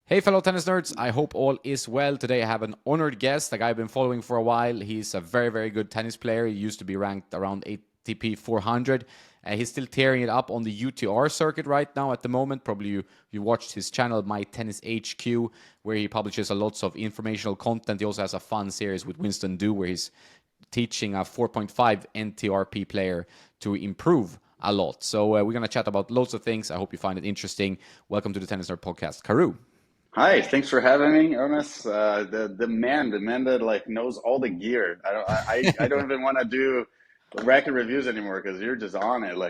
Hey, fellow tennis nerds. I hope all is well. Today I have an honored guest, a guy I've been following for a while. He's a very, very good tennis player. He used to be ranked around ATP 400. He's still tearing it up on the UTR circuit right now at the moment. Probably you watched his channel, My Tennis HQ, where he publishes a lots of informational content. He also has a fun series with Winston where he's teaching a 4.5 NTRP player to improve a lot. So we're going to chat about loads of things. I hope you find it interesting. Welcome to the Tennis Nerd Podcast. Karue. Hi, thanks for having me, Ernest. The man that like knows all the gear. I don't even want to do racket reviews anymore because you're just on it. You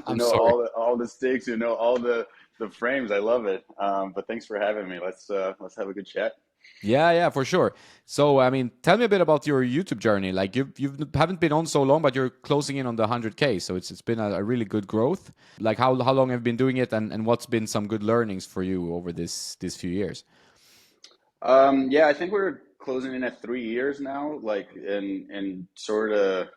I'm know sorry. all the sticks, you know all the frames. I love it. But thanks for having me. Let's have a good chat. Yeah, for sure. So, I mean, tell me a bit about your YouTube journey. Like you haven't been on so long, but you're closing in on the 100K. So it's been a really good growth. Like how long have you been doing it, and what's been some good learnings for you over these few years? Yeah, I think we're closing in at 3 years now. And sort of.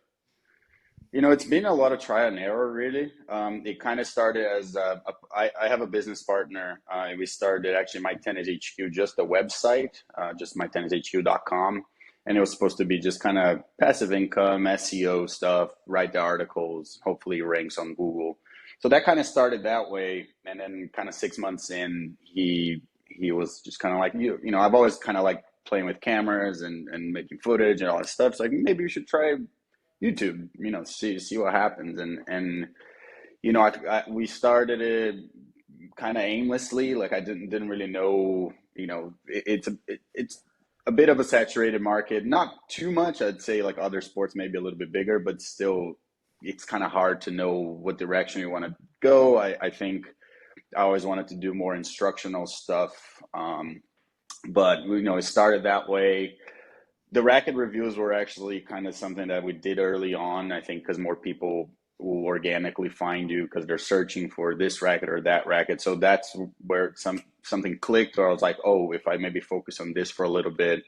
It's been a lot of trial and error, really. It kind of started as I have a business partner. We started actually My Tennis HQ, just a website, just mytennishq.com. And it was supposed to be just kind of passive income, SEO stuff, write the articles, hopefully ranks on Google. So that kind of started that way. And then kind of 6 months in, he was just kind of like, I've always kind of like playing with cameras and making footage and all that stuff. So like, maybe you should try YouTube, see what happens. We started it kind of aimlessly. Like I didn't really know. It's a bit of a saturated market. Not too much, I'd say. Like other sports, maybe a little bit bigger, but still, it's kind of hard to know what direction you want to go. I think I always wanted to do more instructional stuff, but it started that way. The racket reviews were actually kind of something that we did early on, I think, because more people will organically find you because they're searching for this racket or that racket. So that's where something clicked, or I was like, oh, if I maybe focus on this for a little bit,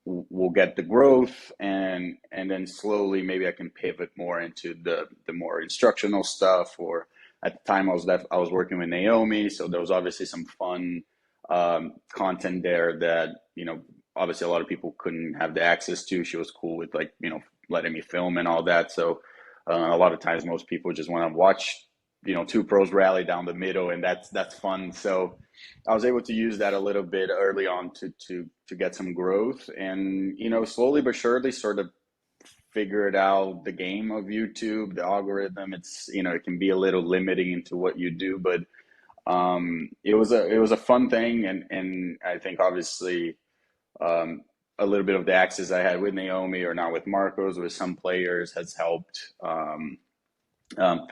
we'll get the growth, and then slowly maybe I can pivot more into the more instructional stuff. Or at the time I was working with Naomi, so there was obviously some fun content there that obviously a lot of people couldn't have the access to. She was cool with letting me film and all that. So a lot of times most people just want to watch two pros rally down the middle, and that's fun. So I was able to use that a little bit early on to get some growth, and slowly but surely sort of figured out the game of YouTube, the algorithm. It's it can be a little limiting into what you do, but it was a fun thing, and I think obviously um, a little bit of the access I had with Naomi or now with Marcos with some players has helped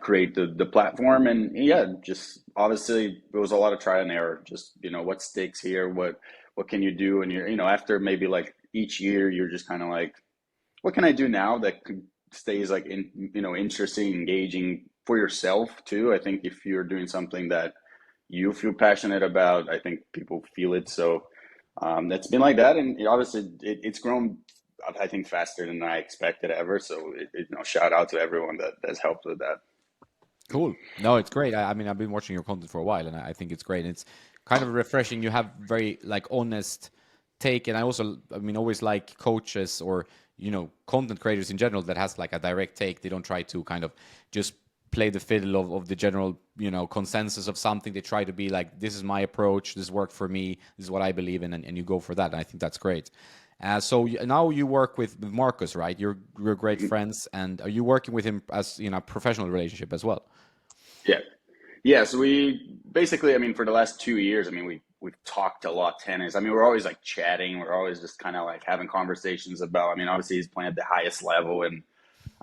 create the platform. And yeah, just obviously it was a lot of trial and error. Just what sticks here, what can you do, and after maybe like each year you're just kind of like, what can I do now that stays like interesting, engaging for yourself too. I think if you're doing something that you feel passionate about, I think people feel it. So that's been like that, and obviously it's grown, I think, faster than I expected ever. So shout out to everyone that's helped with that. Cool. No, it's great. I mean, I've been watching your content for a while, and I think it's great. And it's kind of refreshing. You have very like honest take, and I mean, always like coaches or content creators in general that has like a direct take. They don't try to kind of just play the fiddle of the general consensus of something. They try to be like, this is my approach. This worked for me. This is what I believe in, and you go for that. And I think that's great. Now you work with Marcus, right? You're great friends, and are you working with him as professional relationship as well? Yeah. Yeah, so we basically, I mean, for the last 2 years, I mean, we've talked a lot tennis. I mean, we're always like chatting. We're always just kind of like having conversations about. I mean, obviously he's playing at the highest level, and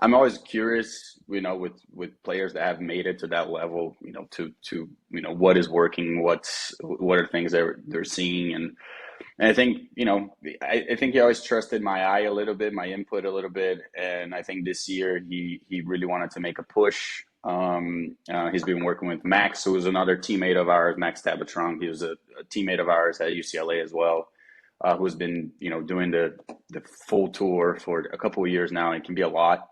I'm always curious, with players that have made it to that level, to what is working, what are things they're seeing, and I think I think he always trusted my eye a little bit, my input a little bit, and I think this year he really wanted to make a push. He's been working with Max, who was another teammate of ours, Max Tabatron. He was a teammate of ours at UCLA as well, who's been doing the full tour for a couple of years now. And it can be a lot.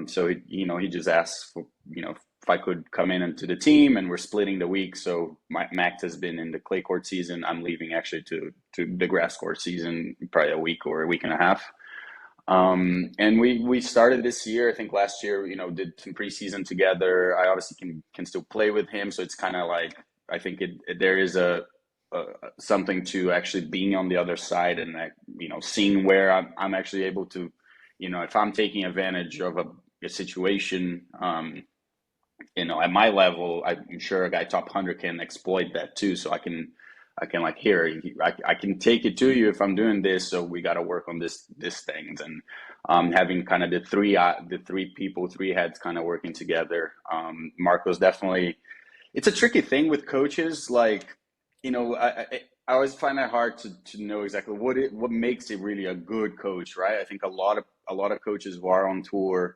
So he just asks if I could come in into the team, and we're splitting the week. So Max has been in the clay court season. I'm leaving actually to the grass court season, probably a week or a week and a half. And we started this year. I think last year, did some preseason together. I obviously can still play with him, so it's kind of like I think there is a something to actually being on the other side and seeing where I'm actually able to, if I'm taking advantage of a situation, at my level, I'm sure a guy top 100 can exploit that too. So I can like here, I can take it to you if I'm doing this. So we got to work on this things, and having kind of the three people, three heads kind of working together. Marco's definitely. It's a tricky thing with coaches. Like, I always find it hard to know exactly what makes it really a good coach, right? I think a lot of coaches who are on tour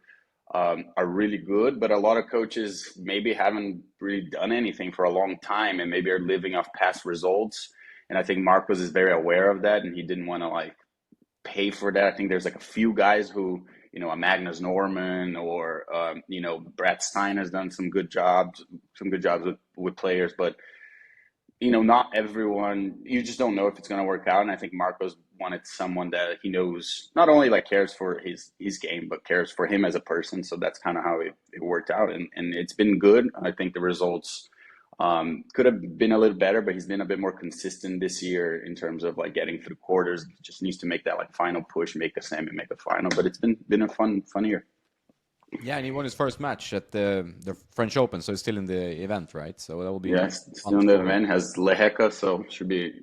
are really good, but a lot of coaches maybe haven't really done anything for a long time and maybe are living off past results. And I think Marcos is very aware of that, and he didn't want to like pay for that. I think there's like a few guys who, a Magnus Norman or, Brett Stein has done some good jobs with players, but not everyone, you just don't know if it's going to work out. And I think Marcos wanted someone that he knows not only like cares for his game, but cares for him as a person. So that's kind of how it worked out. And it's been good. I think the results could have been a little better, but he's been a bit more consistent this year in terms of like getting through quarters. He just needs to make that like final push, make a semi, make a final. But it's been a fun year. Yeah, and he won his first match at the French Open, so he's still in the event, right? So that will be still in the event. Has Lehecka, so should be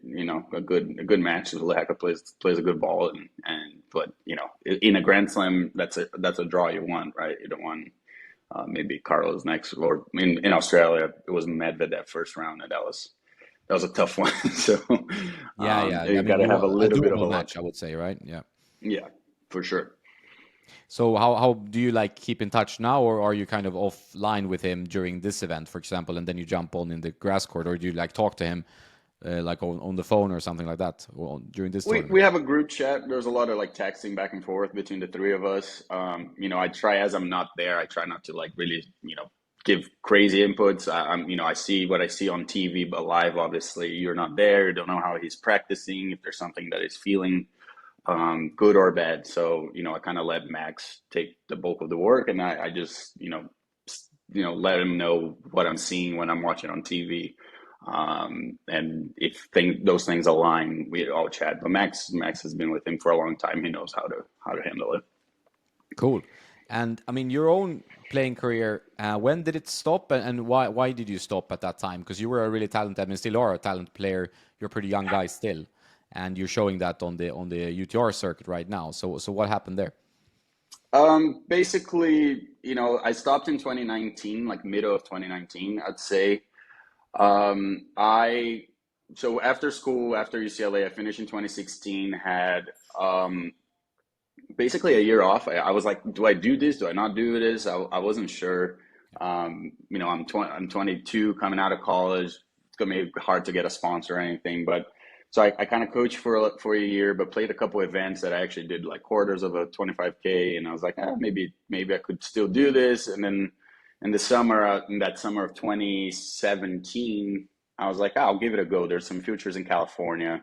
a good match. Lehecka plays a good ball, but in a Grand Slam, that's a draw you want, right? You don't want maybe Carlos next, or in Australia it was Medvedev first round, and that was a tough one. So you got to have a little bit of a match, I would say, right? Yeah, for sure. So how do you like keep in touch now, or are you kind of offline with him during this event, for example, and then you jump on in the grass court, or do you like talk to him like on the phone or something like that during this tournament? We have a group chat. There's a lot of like texting back and forth between the three of us. I try, as I'm not there, I try not to like really give crazy inputs. I see what I see on TV, but live, obviously, you're not there. You don't know how he's practicing, if there's something that he's feeling good or bad. So, I kind of let Max take the bulk of the work, and I just, let him know what I'm seeing when I'm watching on TV. And if those things align, we all chat. But Max has been with him for a long time. He knows how to handle it. Cool. And I mean, your own playing career, when did it stop, and why did you stop at that time? Because you were a really talented, I mean, still are a talented player. You're a pretty young guy still, and you're showing that on the UTR circuit right now. So what happened there? Basically, I stopped in 2019, like middle of 2019, I'd say. So after school, after UCLA, I finished in 2016, had basically a year off. I was like, do I do this? Do I not do this? I wasn't sure. I'm 22, coming out of college. It's gonna be hard to get a sponsor or anything, but so I kind of coached for a year, but played a couple events that I actually did like quarters of a 25K, and I was like, maybe I could still do this. And then in that summer of 2017, I was like, I'll give it a go. There's some futures in California.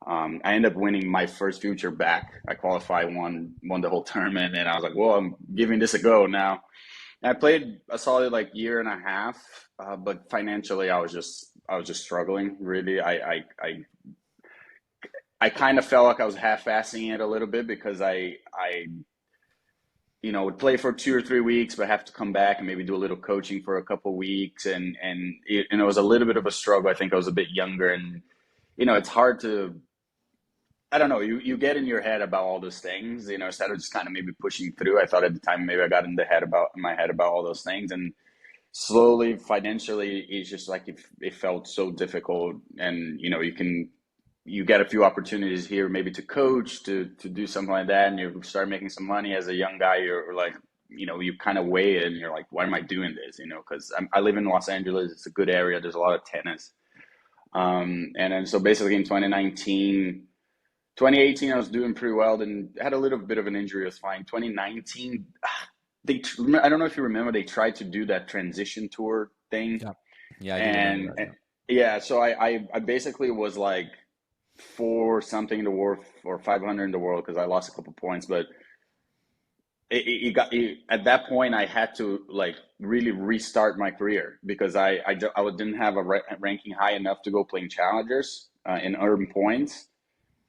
I ended up winning my first future back. I qualified, won the whole tournament, and I was like, well, I'm giving this a go now. And I played a solid like year and a half, but financially, I was just struggling. Really, I kind of felt like I was half-assing it a little bit, because I would play for 2 or 3 weeks, but have to come back and maybe do a little coaching for a couple of weeks. And it was a little bit of a struggle. I think I was a bit younger, and, it's hard to, I don't know, you get in your head about all those things, instead of just kind of maybe pushing through. I thought at the time, maybe I got in my head about all those things, and slowly financially, it's just like, it felt so difficult. And, you get a few opportunities here, maybe to coach, to do something like that, and you start making some money as a young guy. You're like, you kind of weigh it, and you're like, why am I doing this? Because I live in Los Angeles. It's a good area. There's a lot of tennis. And then so basically in 2018, I was doing pretty well. Then had a little bit of an injury. I was fine. 2019, I don't know if you remember, they tried to do that transition tour thing, Yeah, yeah, I do remember and, that. and Yeah. yeah, so I basically was like four something in the world or 500 in the world because I lost a couple points, but at that point I had to like really restart my career because I didn't have a ranking high enough to go playing challengers in urban points,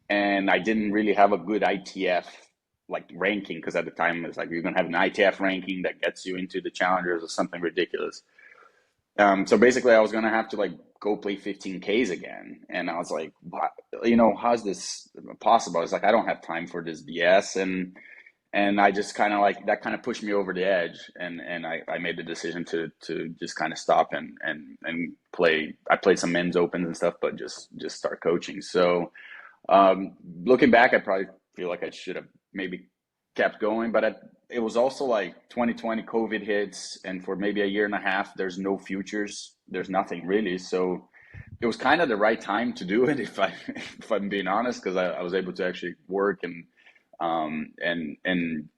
and I didn't really have a good ITF like ranking because at the time it was like you're gonna have an ITF ranking that gets you into the challengers or something ridiculous. So basically, I was gonna have to like go play 15Ks again, and I was like, what? How's this possible? I was like, I don't have time for this BS, and I just kind of like that kind of pushed me over the edge, and I made the decision to just kind of stop and play. I played some men's opens and stuff, but just start coaching. So looking back, I probably feel like I should have maybe kept going, but it was also like 2020 COVID hits, and for maybe a year and a half, there's no futures, there's nothing really. So it was kind of the right time to do it, if if I'm being honest, because I was able to actually work um, and and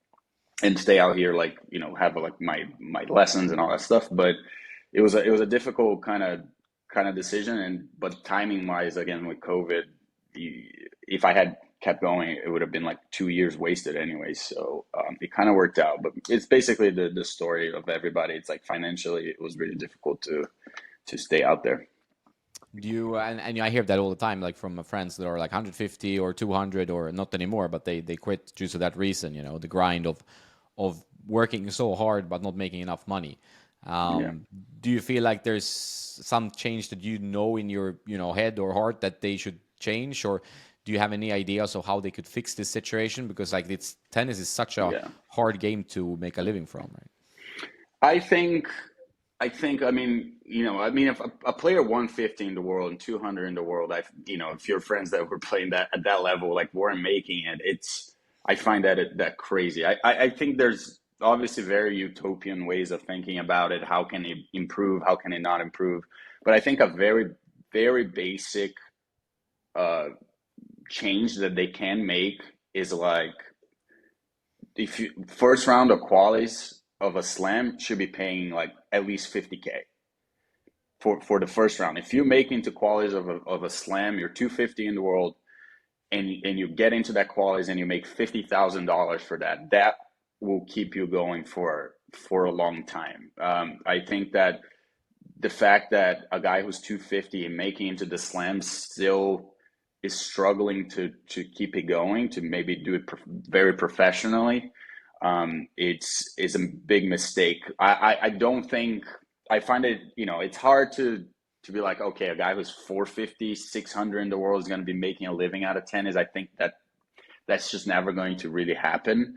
and stay out here, like have like my lessons and all that stuff. But it was a difficult kind of decision, and but timing wise, again with COVID, if I had kept going, it would have been like 2 years wasted anyway. So it kind of worked out, but it's basically the story of everybody. It's like financially, it was really difficult to stay out there. Do you and I hear that all the time, like from friends that are like 150 or 200 or not anymore, but they quit due to that reason. The grind of working so hard but not making enough money. Yeah. Do you feel like there's some change that in your head or heart that they should change, or do you have any ideas of how they could fix this situation? Because like it's tennis is such a Yeah. hard game to make a living from, right? I think I mean, if a player 150 in the world and 200 in the world, if your friends that were playing that at that level like weren't making it, I find that crazy. I think there's obviously very utopian ways of thinking about it. How can it improve? How can it not improve? But I think a very, very basic uh, change that they can make is like if you first round of qualies of a slam should be paying like at least 50K for the first round. If you make into qualies of a slam, you're 250 in the world, and you get into that qualies and you make $50,000 for that. That will keep you going for a long time. I think that the fact that a guy who's 250 and making into the slam still is struggling to keep it going, to maybe do it very professionally, it's a big mistake. I don't think I find it, it's hard to be like, okay, a guy who's 450, 600 in the world is going to be making a living out of tennis. I think that's just never going to really happen.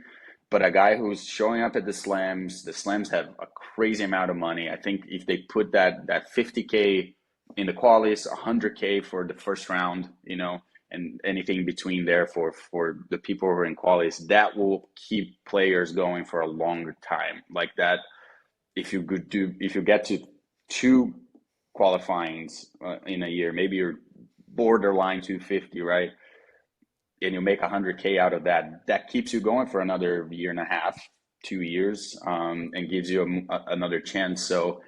But a guy who's showing up at the slams have a crazy amount of money. I think if they put that 50K in the qualies, 100K for the first round, and anything between there for the people who are in qualies, that will keep players going for a longer time. Like that, if you get to two qualifyings in a year, maybe you're borderline 250, right? And you make 100K out of that, that keeps you going for another year and a half, 2 years, and gives you another chance. So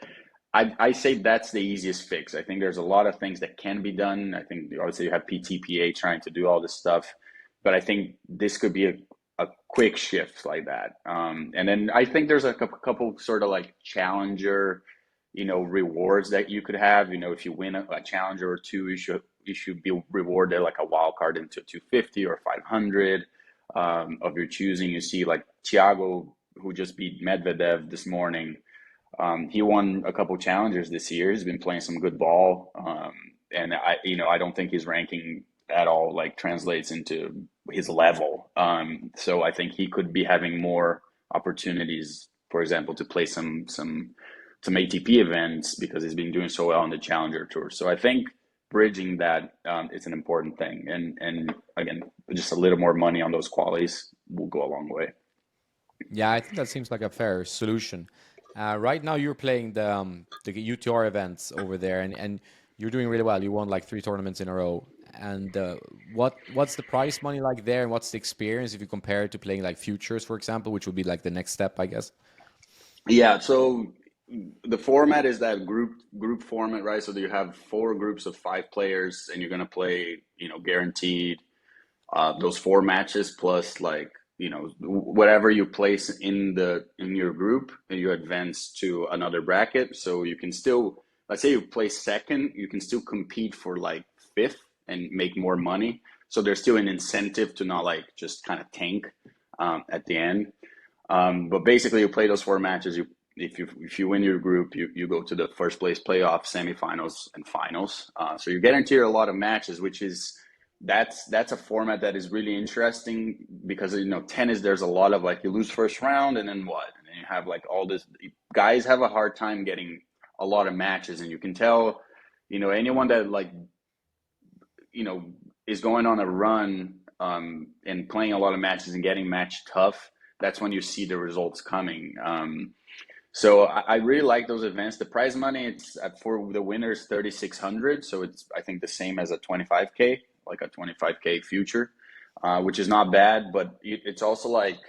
I say that's the easiest fix. I think there's a lot of things that can be done. I think obviously you have PTPA trying to do all this stuff, but I think this could be a quick shift like that. And then I think there's a couple sort of like challenger, rewards that you could have. If you win a challenger or two, you should be rewarded like a wild card into 250 or 500 of your choosing. You see like Thiago, who just beat Medvedev this morning. He won a couple challengers this year. He's been playing some good ball, and I don't think his ranking at all like translates into his level. So I think he could be having more opportunities, for example, to play some ATP events because he's been doing so well on the Challenger Tour. So I think bridging that is an important thing, and again, just a little more money on those qualities will go a long way. Yeah, I think that seems like a fair solution. Right now, you're playing the UTR events over there, and you're doing really well. You won like 3 tournaments in a row. And what's the prize money like there, and what's the experience if you compare it to playing like futures, for example, which would be like the next step, I guess? Yeah, so the format is that group format, right? So you have four groups of five players, and you're gonna play, guaranteed those four matches plus like whatever you place in your group, you advance to another bracket. So you can still, let's say you place second, you can still compete for like fifth and make more money. So there's still an incentive to not like just kind of tank at the end. But basically, you play those four matches. If you win your group, you go to the first place playoff, semifinals, and finals. So you guarantee a lot of matches, which is that's a format that is really interesting because tennis, there's a lot of like you lose first round and then what, and then you have like all this. Guys have a hard time getting a lot of matches, and you can tell, anyone that like you know is going on a run and playing a lot of matches and getting match tough. That's when you see the results coming. So I really like those events. The prize money, it's for the winners 3,600, so it's I think the same as a 25K, like a 25K future, which is not bad. But it's also like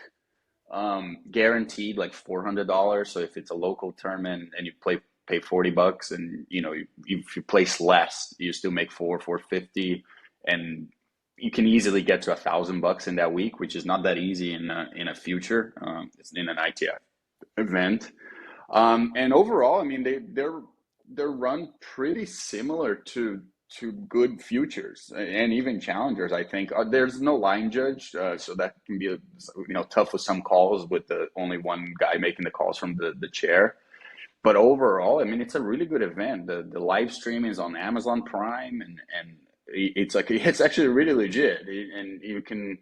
guaranteed like $400. So if it's a local tournament and you pay $40, and if you place less, you still make 450, and you can easily get to $1,000 in that week, which is not that easy in a future. It's in an ITF event. And overall, I mean, they're run pretty similar to good futures and even challengers. I think there's no line judge, so that can be tough with some calls with the only one guy making the calls from the chair. But overall, I mean, it's a really good event. The live stream is on Amazon Prime, and it's actually really legit, and you can.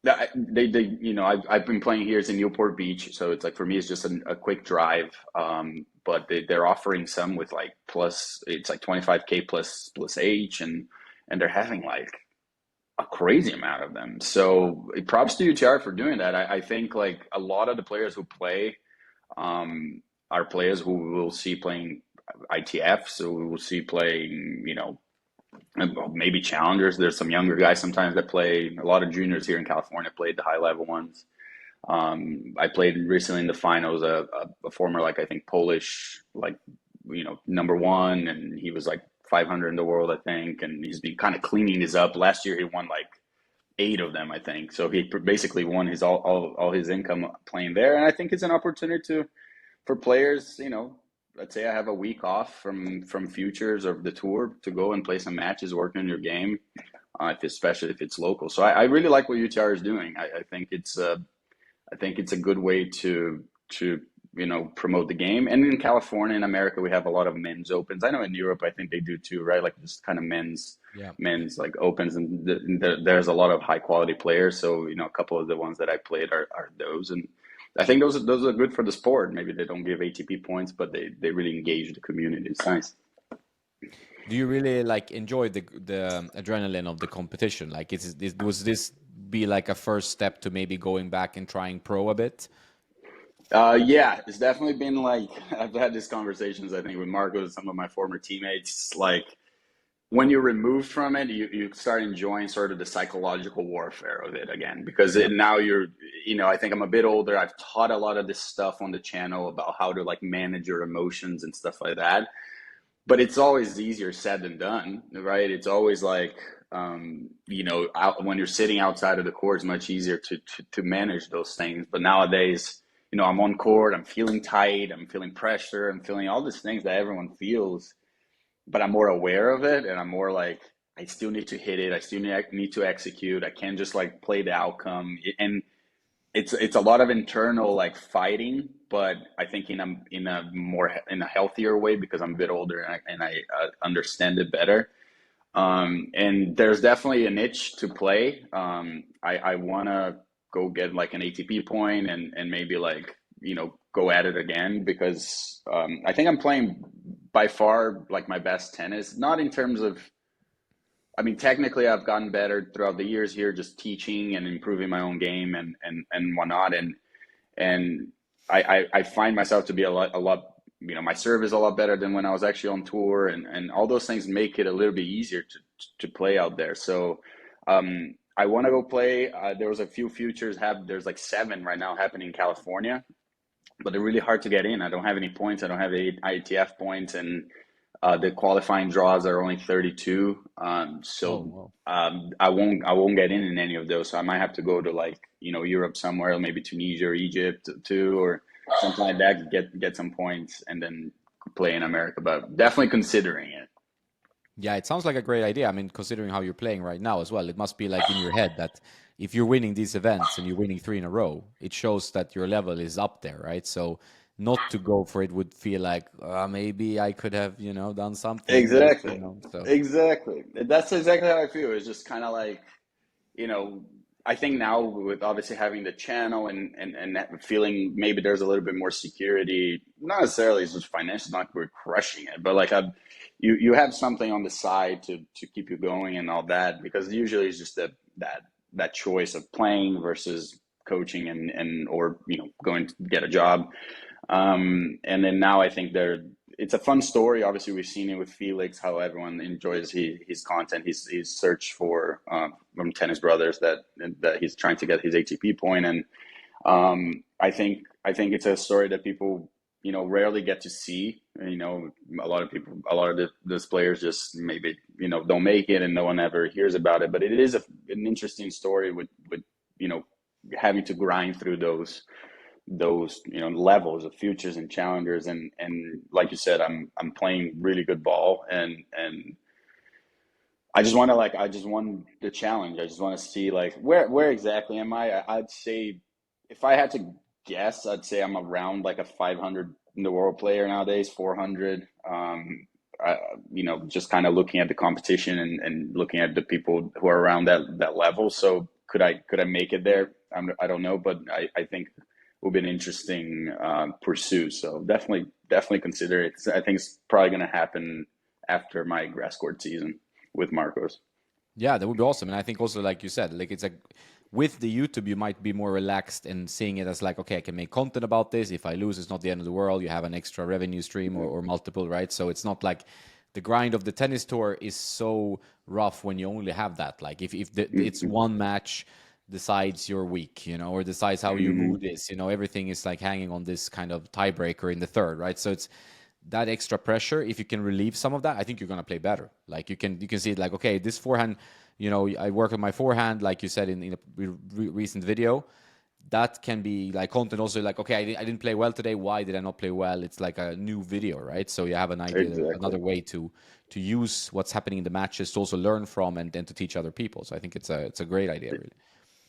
I've been playing here. It's in Newport Beach, so it's like for me, it's just a quick drive. But they're offering some with like plus, it's like 25K plus H, and they're having like a crazy amount of them. So props to UTR for doing that. I think like a lot of the players who play are players who we will see playing ITF, so we will see playing, maybe challengers. There's some younger guys sometimes that play. A lot of juniors here in California played the high level ones. I played recently in the finals a former, like I think Polish, like number one, and he was like 500 in the world, I think, and he's been kind of cleaning his up. Last year he won like eight of them, I think. So he basically won his all his income playing there, and I think it's an opportunity for players, let's say I have a week off from futures or the tour to go and play some matches, work on your game, especially if it's local. So I really like what UTR is doing. I think it's a good way to promote the game. And in California and America, we have a lot of men's opens. I know in Europe, I think they do too, right? Like just kind of Yeah. men's like opens, and there's a lot of high quality players. So a couple of the ones that I played are those, and I think those are good for the sport. Maybe they don't give ATP points, but they really engage the community. It's nice. Do you really like enjoy the adrenaline of the competition? Like, was this be like a first step to maybe going back and trying pro a bit? Yeah, it's definitely been like I've had these conversations, I think, with Marcos, some of my former teammates. Like when you're removed from it, you start enjoying sort of the psychological warfare of it again, because Yeah. now I think I'm a bit older. I've taught a lot of this stuff on the channel about how to like manage your emotions and stuff like that. But it's always easier said than done, right? It's always like, when you're sitting outside of the court, it's much easier to manage those things. But nowadays, I'm on court, I'm feeling tight, I'm feeling pressure, I'm feeling all these things that everyone feels, but I'm more aware of it, and I'm more like, I still need to hit it. I still need to execute. I can't just like play the outcome. And it's a lot of internal like fighting, but I think in a healthier way, because I'm a bit older, and I understand it better. And there's definitely a niche to play. I want to go get like an ATP point, and maybe like go at it again, because I think I'm playing by far like my best tennis, not in terms of, I mean, technically, I've gotten better throughout the years here, just teaching and improving my own game and whatnot. And I find myself to be a lot. My serve is a lot better than when I was actually on tour, and all those things make it a little bit easier to play out there. So I want to go play. There was a few futures. There's like seven right now happening in California. but they're really hard to get in. I don't have any points. I don't have any ITF points, and the qualifying draws are only 32. Oh, So wow. I won't get in any of those. So I might have to go to like Europe somewhere, maybe Tunisia or Egypt too, or something like that. Get some points and then play in America. But definitely considering it. Yeah, it sounds like a great idea. I mean, considering how you're playing right now as well, it must be like in your head that if you're winning these events and you're winning three in a row, it shows that your level is up there, right? So not to go for it would feel like maybe I could have, done something, but Exactly. so Exactly. That's exactly how I feel. It's just kind of like, you know, I think now with obviously having the channel and feeling maybe there's a little bit more security, not necessarily just financial, not we're crushing it, but like you have something on the side to keep you going and all that, because usually it's just that choice of playing versus coaching and or going to get a job. And then now I think it's a fun story. Obviously, we've seen it with Felix, how everyone enjoys his content. He's searched for from Tennis Brothers that he's trying to get his ATP point, and I think it's a story that people rarely get to see. A lot of people, a lot of those players just maybe don't make it, and no one ever hears about it. But it is an interesting story with you know having to grind through those levels of futures and challengers, and like you said, I'm playing really good ball, and I just want the challenge. I just want to see like where exactly am I'd say if I had to guess, I'd say I'm around like a 500 in the world player nowadays, 400. I, just kind of looking at the competition and looking at the people who are around that level. So could I make it there? I don't know, but I think it would be an interesting pursuit. So definitely consider it. I think it's probably going to happen after my grass court season with Marcos. yeah, that would be awesome. And I think also, like you said, like it's like with the YouTube, you might be more relaxed and seeing it as like, okay, I can make content about this. If I lose, it's not the end of the world. You have an extra revenue stream or multiple, right? So it's not like the grind of the tennis tour is so rough when you only have that. Like if it's one match decides your week, or decides how your Mm-hmm. mood is, everything is like hanging on this kind of tiebreaker in the third, right? So it's that extra pressure. If you can relieve some of that, I think you're gonna play better. Like you can see it like, okay, this forehand, I work on my forehand, like you said in a recent video. That can be like content also, like, okay, I didn't play well today. Why did I not play well? It's like a new video, right? So you have an idea, Exactly. another way to use what's happening in the matches to also learn from and then to teach other people. So I think it's a great idea, really.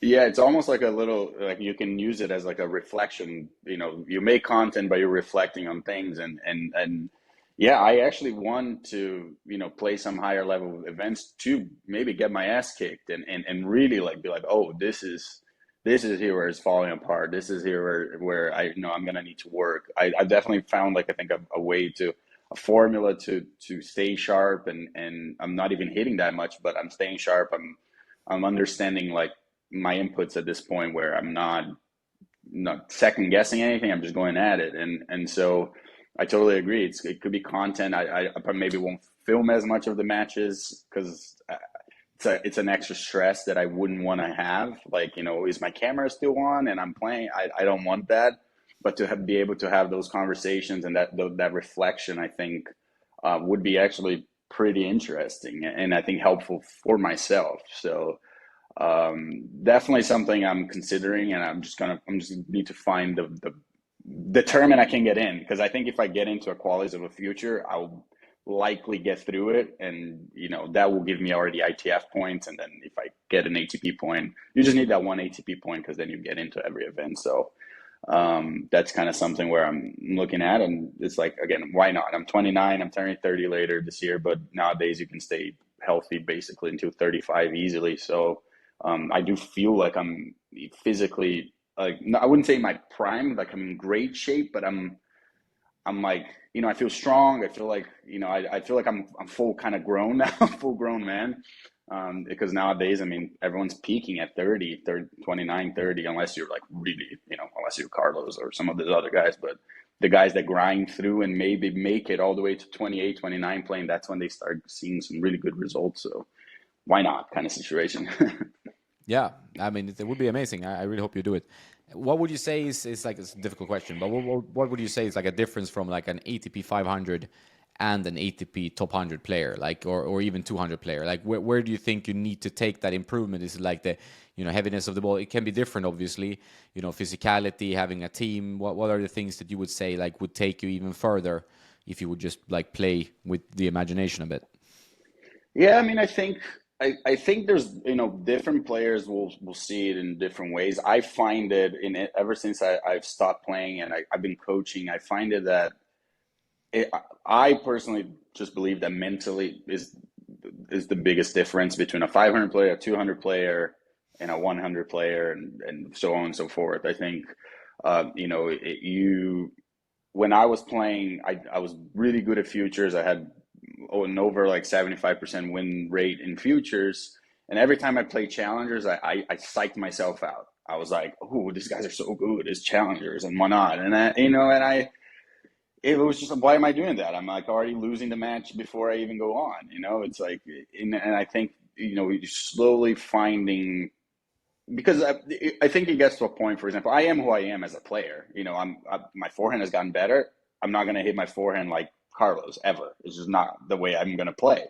Yeah, it's almost like a little like you can use it as like a reflection. You make content, but you're reflecting on things, and yeah, I actually want to play some higher level events to maybe get my ass kicked and really like be like, oh, this is here where it's falling apart. This is here where I I'm gonna need to work. I definitely found like I think a way to a formula to stay sharp, and I'm not even hitting that much, but I'm staying sharp. I'm understanding like my inputs at this point where I'm not second guessing anything. I'm just going at it, and so I totally agree. It could be content. I maybe won't film as much of the matches because it's an extra stress that I wouldn't want to have. Like is my camera still on and I'm playing? I don't want that. But to be able to have those conversations and that reflection, I think would be actually pretty interesting and I think helpful for myself. So definitely something I'm considering, and I'm just need to find the tournament I can get in, because I think if I get into a qualies of a future, I'll likely get through it, and that will give me already ITF points, and then if I get an ATP point, you just need that one ATP point because then you get into every event. So that's kind of something where I'm looking at, and it's like again, why not? I'm 29, I'm turning 30 later this year, but nowadays you can stay healthy basically until 35 easily. So I do feel like I'm physically like I wouldn't say my prime, like I'm in great shape, but I'm like I feel strong. I feel like I feel like I'm full kind of grown now, full grown man. Because nowadays, I mean, everyone's peaking at 30, 30, 29, 30, unless you're like really, unless you're Carlos or some of those other guys. But the guys that grind through and maybe make it all the way to 28, 29 playing, that's when they start seeing some really good results. So why not kind of situation. Yeah, I mean, it would be amazing. I really hope you do it. What would you say is like, it's a difficult question, but what would you say is like a difference from like an ATP 500 and an ATP top 100 player, like, or even 200 player? Like, where do you think you need to take that improvement? Is it like the, heaviness of the ball? It can be different, obviously, physicality, having a team. What are the things that you would say like would take you even further if you would just like play with the imagination a bit? Yeah, I mean, I think there's different players will see it in different ways. I find it in it ever since I've stopped playing and I've been coaching. I find it that it, I personally just believe that mentally is the biggest difference between a 500 player, a 200 player, and a 100 player, and so on and so forth. I think you when I was playing, I was really good at futures. I had an over like 75% win rate in futures. And every time I played challengers, I psyched myself out. I was like, "Oh, these guys are so good as challengers and whatnot." And it was just, why am I doing that? I'm like already losing the match before I even go on. It's like, and I think you're slowly finding, because I think it gets to a point. For example, I am who I am as a player. My forehand has gotten better. I'm not going to hit my forehand like Carlos ever. It's just not the way I'm going to play.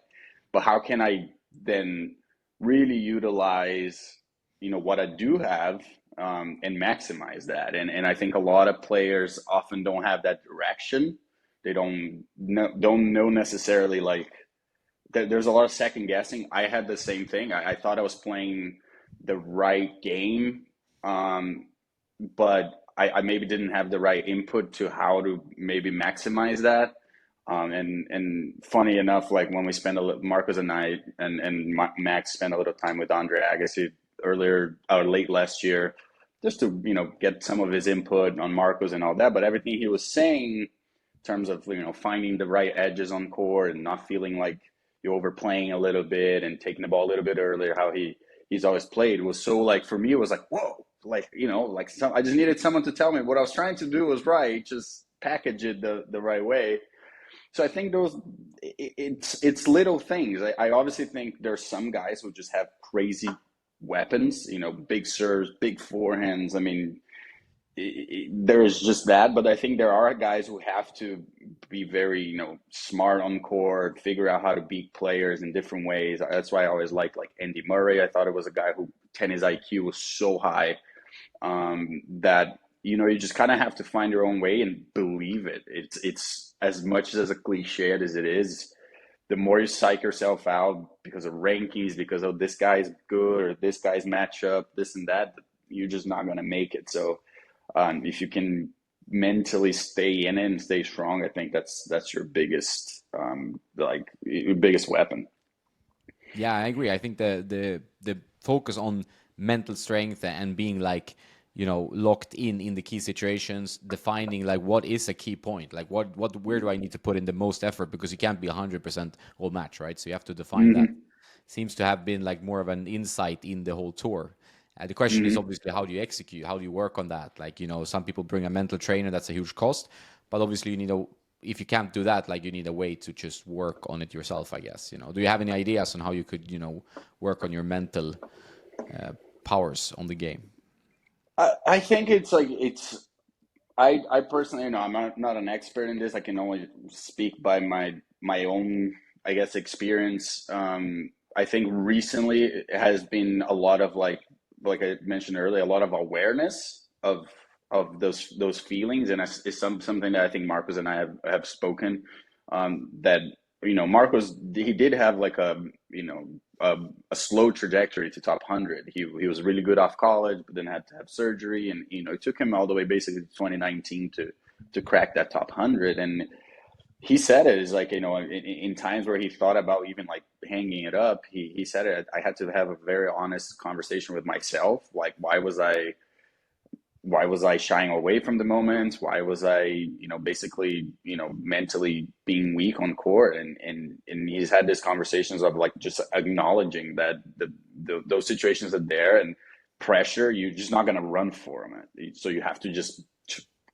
But how can I then really utilize what I do have, and maximize that? And I think a lot of players often don't have that direction. They don't know necessarily, like, there's a lot of second guessing. I had the same thing. I thought I was playing the right game, but I maybe didn't have the right input to how to maybe maximize that. And funny enough, like when we spent Marcos and I and Max spent a little time with Andre Agassi earlier or late last year, just to get some of his input on Marcos and all that. But everything he was saying in terms of finding the right edges on court and not feeling like you're overplaying a little bit and taking the ball a little bit earlier, how he's always played, was so, like, for me it was like, whoa, like, like, I just needed someone to tell me what I was trying to do was right, just package it the right way. So I think it's little things. I obviously think there's some guys who just have crazy weapons, big serves, big forehands. I mean, there is just that, but I think there are guys who have to be very, smart on court, figure out how to beat players in different ways. That's why I always liked, like, Andy Murray. I thought it was a guy who tennis IQ was so high, that you just kind of have to find your own way and believe it. It's as much as a cliche as it is. The more you psych yourself out because of rankings, because of this guy's good or this guy's matchup, this and that, you're just not going to make it. So if you can mentally stay in it and stay strong, I think that's your biggest, like, your biggest weapon. Yeah, I agree. I think the focus on mental strength and being like, locked in the key situations, defining like what is a key point, like where do I need to put in the most effort, because you can't be 100% all match, right? So you have to define that. Hmm. Seems to have been like more of an insight in the whole tour. The question is Hmm. obviously, how do you execute? How do you work on that? Like, some people bring a mental trainer, that's a huge cost, but obviously you need a if you can't do that, like, you need a way to just work on it yourself, I guess. Do you have any ideas on how you could, work on your mental uh, powers on the game? I think it's like I personally, I'm not an expert in this. I can only speak by my own, I guess, experience. I think recently it has been a lot of, like I mentioned earlier, a lot of awareness of those feelings, and it's something that I think Marcos and I have spoken, that Marcos, he did have like a slow trajectory to top 100. He was really good off college, but then had to have surgery, and it took him all the way basically to 2019 to crack that top 100. And he said it is like, in times where he thought about even like hanging it up, he said it. I had to have a very honest conversation with myself, like, why was I shying away from the moments? Why was I, basically, mentally being weak on court? And he's had these conversations of, like, just acknowledging that those situations are there, and pressure, you're just not going to run for them. So you have to just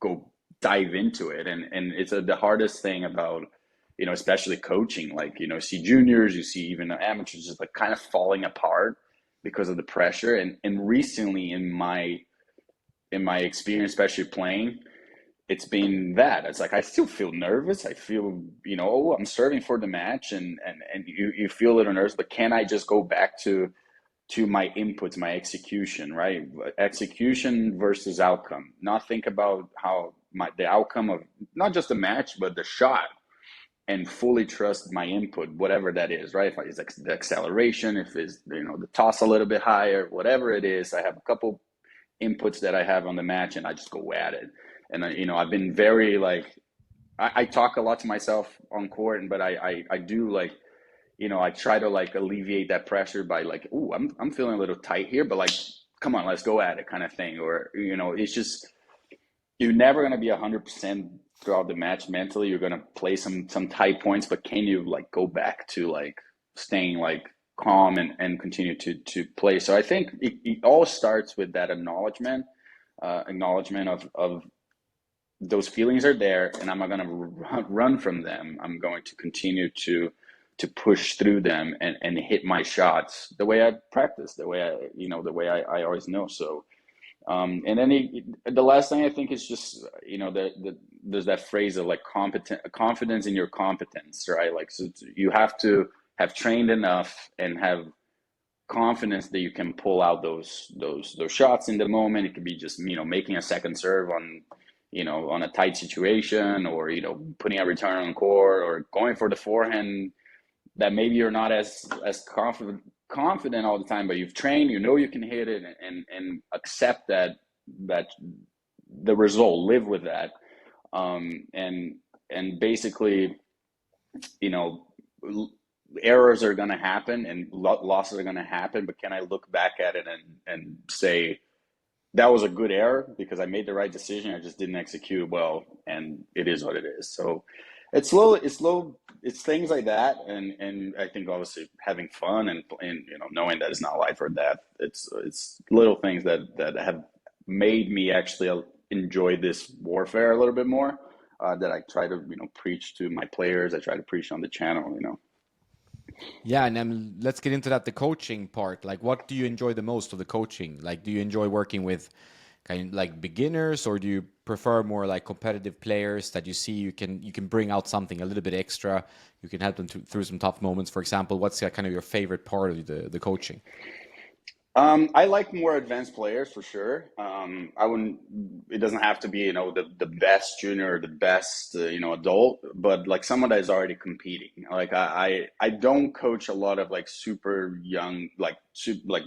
go dive into it. And it's the hardest thing about, especially coaching, like, see juniors, you see even amateurs just like kind of falling apart because of the pressure. And recently in my in my experience, especially playing, it's been that. It's like I still feel nervous. I feel, oh, I'm serving for the match, and you feel a little nervous, but can I just go back to my inputs, my execution, right? Execution versus outcome. Not think about how the outcome of not just the match, but the shot, and fully trust my input, whatever that is, right? If it's the acceleration, if it's the toss a little bit higher, whatever it is, I have a couple inputs that I have on the match, and I just go at it. And I've been very like I talk a lot to myself on court, but I do like I try to like alleviate that pressure by like, oh, I'm feeling a little tight here, but like, come on, let's go at it, kind of thing. Or it's just you're never going to be 100% throughout the match mentally. You're going to play some tight points, but can you like go back to like staying like calm and continue to play? So I think it all starts with that acknowledgement of those feelings are there, and I'm not going to run from them. I'm going to continue to push through them and hit my shots the way I practice, the way I always know. So and then the last thing I think is just there's that phrase of like confidence in your competence, right? Like, so you have to have trained enough and have confidence that you can pull out those shots in the moment. It could be just making a second serve on a tight situation, or putting a return on court, or going for the forehand that maybe you're not as confident all the time, but you've trained, you can hit it, and accept that the result, live with that, and basically, errors are going to happen and losses are going to happen, but can I look back at it and say that was a good error because I made the right decision, I just didn't execute well, and it is what it is. So it's things like that, and I think obviously having fun and knowing that it's not life or death. It's little things that have made me actually enjoy this warfare a little bit more. That I try to preach to my players. I try to preach on the channel. Yeah, and then let's get into that, the coaching part. Like, what do you enjoy the most of the coaching? Like, do you enjoy working with kind of like beginners, or do you prefer more like competitive players that you see you can bring out something a little bit extra? You can help them through some tough moments, for example. What's kind of your favorite part of the coaching? I like more advanced players for sure. I wouldn't. It doesn't have to be the best junior or the best adult, but like someone that is already competing. Like I don't coach a lot of like super young, like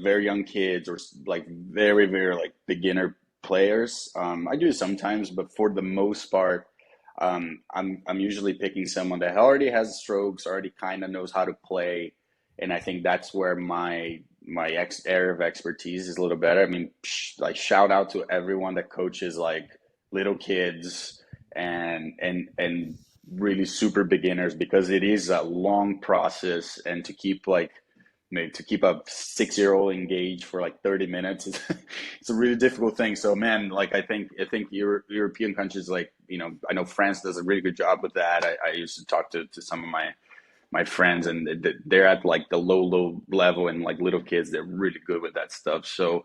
very young kids, or like very very like beginner players. I do sometimes, but for the most part, I'm usually picking someone that already has strokes, already kind of knows how to play, and I think that's where my area of expertise is a little better. I mean, like shout out to everyone that coaches like little kids and really super beginners, because it is a long process, and to keep like maybe to keep a 6-year-old engaged for like 30 minutes it's a really difficult thing. So man, like I think European countries, like I know France does a really good job with that. I used to talk to some of my friends, and they're at like the low level, and like little kids, they're really good with that stuff. So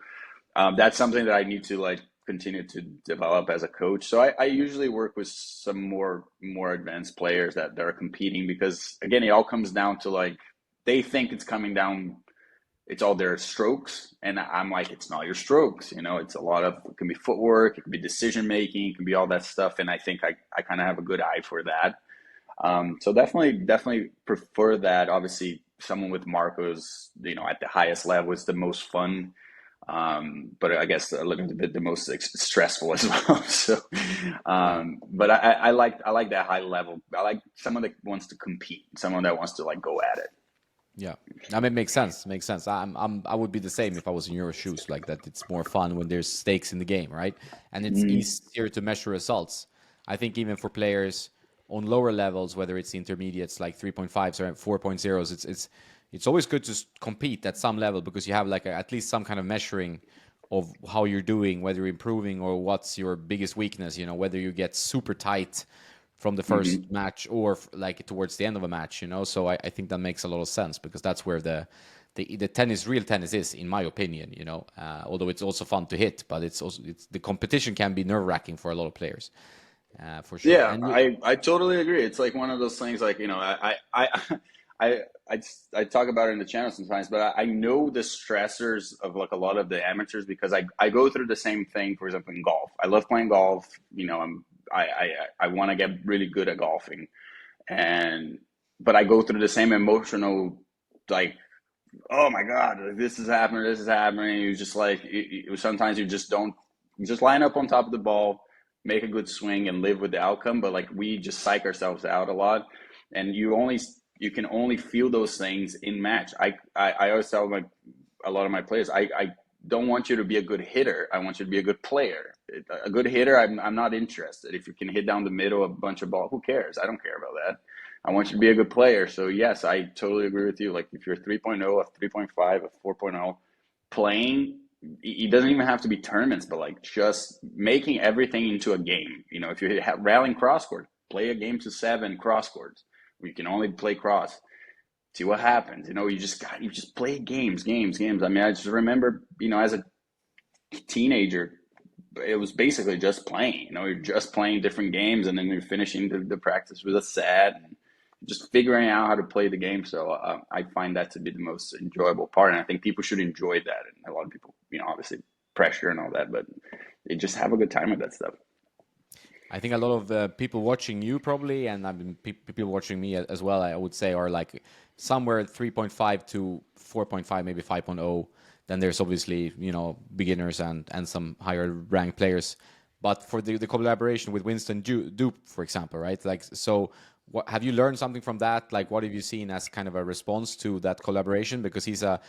that's something that I need to like continue to develop as a coach. So I usually work with some more advanced players that are competing, because again, it all comes down to like they think it's coming down, it's all their strokes, and I'm like, it's not your strokes. It's a lot of, it can be footwork, it can be decision making, it can be all that stuff, and I think I kind of have a good eye for that. So definitely prefer that. Obviously, someone with Marcos, at the highest level is the most fun, but I guess a little bit the most stressful as well. So, but I like that high level. I like someone that wants to compete, someone that wants to like go at it. Yeah, I mean, it makes sense. Makes sense. I would be the same if I was in your shoes, like that. It's more fun when there's stakes in the game, right? And it's easier to measure results. I think even for players on lower levels, whether it's intermediates like 3.5s or 4.0s, it's always good to compete at some level, because you have like at least some kind of measuring of how you're doing, whether you're improving or what's your biggest weakness. Whether you get super tight from the first match or like towards the end of a match. So I think that makes a lot of sense, because that's where the tennis, real tennis is, in my opinion, although it's also fun to hit, but it's the competition can be nerve wracking for a lot of players, for sure. Yeah, And I totally agree. It's like one of those things, like, I, I talk about it in the channel sometimes, but I know the stressors of like a lot of the amateurs, because I go through the same thing, for example, in golf. I love playing golf. I want to get really good at golfing. And, but I go through the same emotional, like, oh my God, this is happening. You just like, sometimes you just don't, you just line up on top of the ball, make a good swing and live with the outcome. But like, we just psych ourselves out a lot. And you can only feel those things in match. I always tell a lot of my players, I don't want you to be a good hitter. I want you to be a good player. A good hitter, I'm not interested. If you can hit down the middle a bunch of ball, who cares? I don't care about that. I want you to be a good player. So yes, I totally agree with you. Like, if you're 3.0, a 3.5, a 4.0 playing, it doesn't even have to be tournaments, but like just making everything into a game. If you're rallying cross court, play a game to 7 cross courts. You can only play cross. See what happens. You just play games. I mean, I just remember, as a teenager, it was basically just playing. You're just playing different games, and then you're finishing the practice with a set, and just figuring out how to play the game. So I find that to be the most enjoyable part, and I think people should enjoy that. And a lot of people, obviously pressure and all that, but they just have a good time with that stuff. I think a lot of people watching you probably, and I mean people watching me as well, I would say, are like somewhere 3.5 to 4.5, maybe 5.0. Then there's obviously, beginners and some higher ranked players. But for the collaboration with Winston Dupe, for example, right? Like, so what have you learned something from that? Like, what have you seen as kind of a response to that collaboration? Because he's a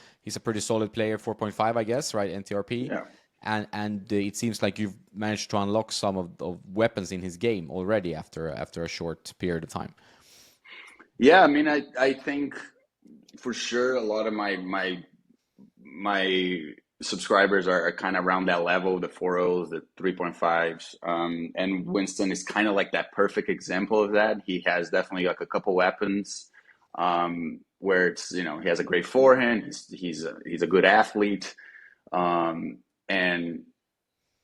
pretty solid player, 4.5, I guess, right? NTRP. Yeah. And it seems like you've managed to unlock some of the weapons in his game already after a short period of time. Yeah, I mean, I think for sure a lot of my subscribers are kind of around that level, the 4.0s, the 3.5s. And Winston is kind of like that perfect example of that. He has definitely like a couple weapons, where it's, he has a great forehand. He's a good athlete.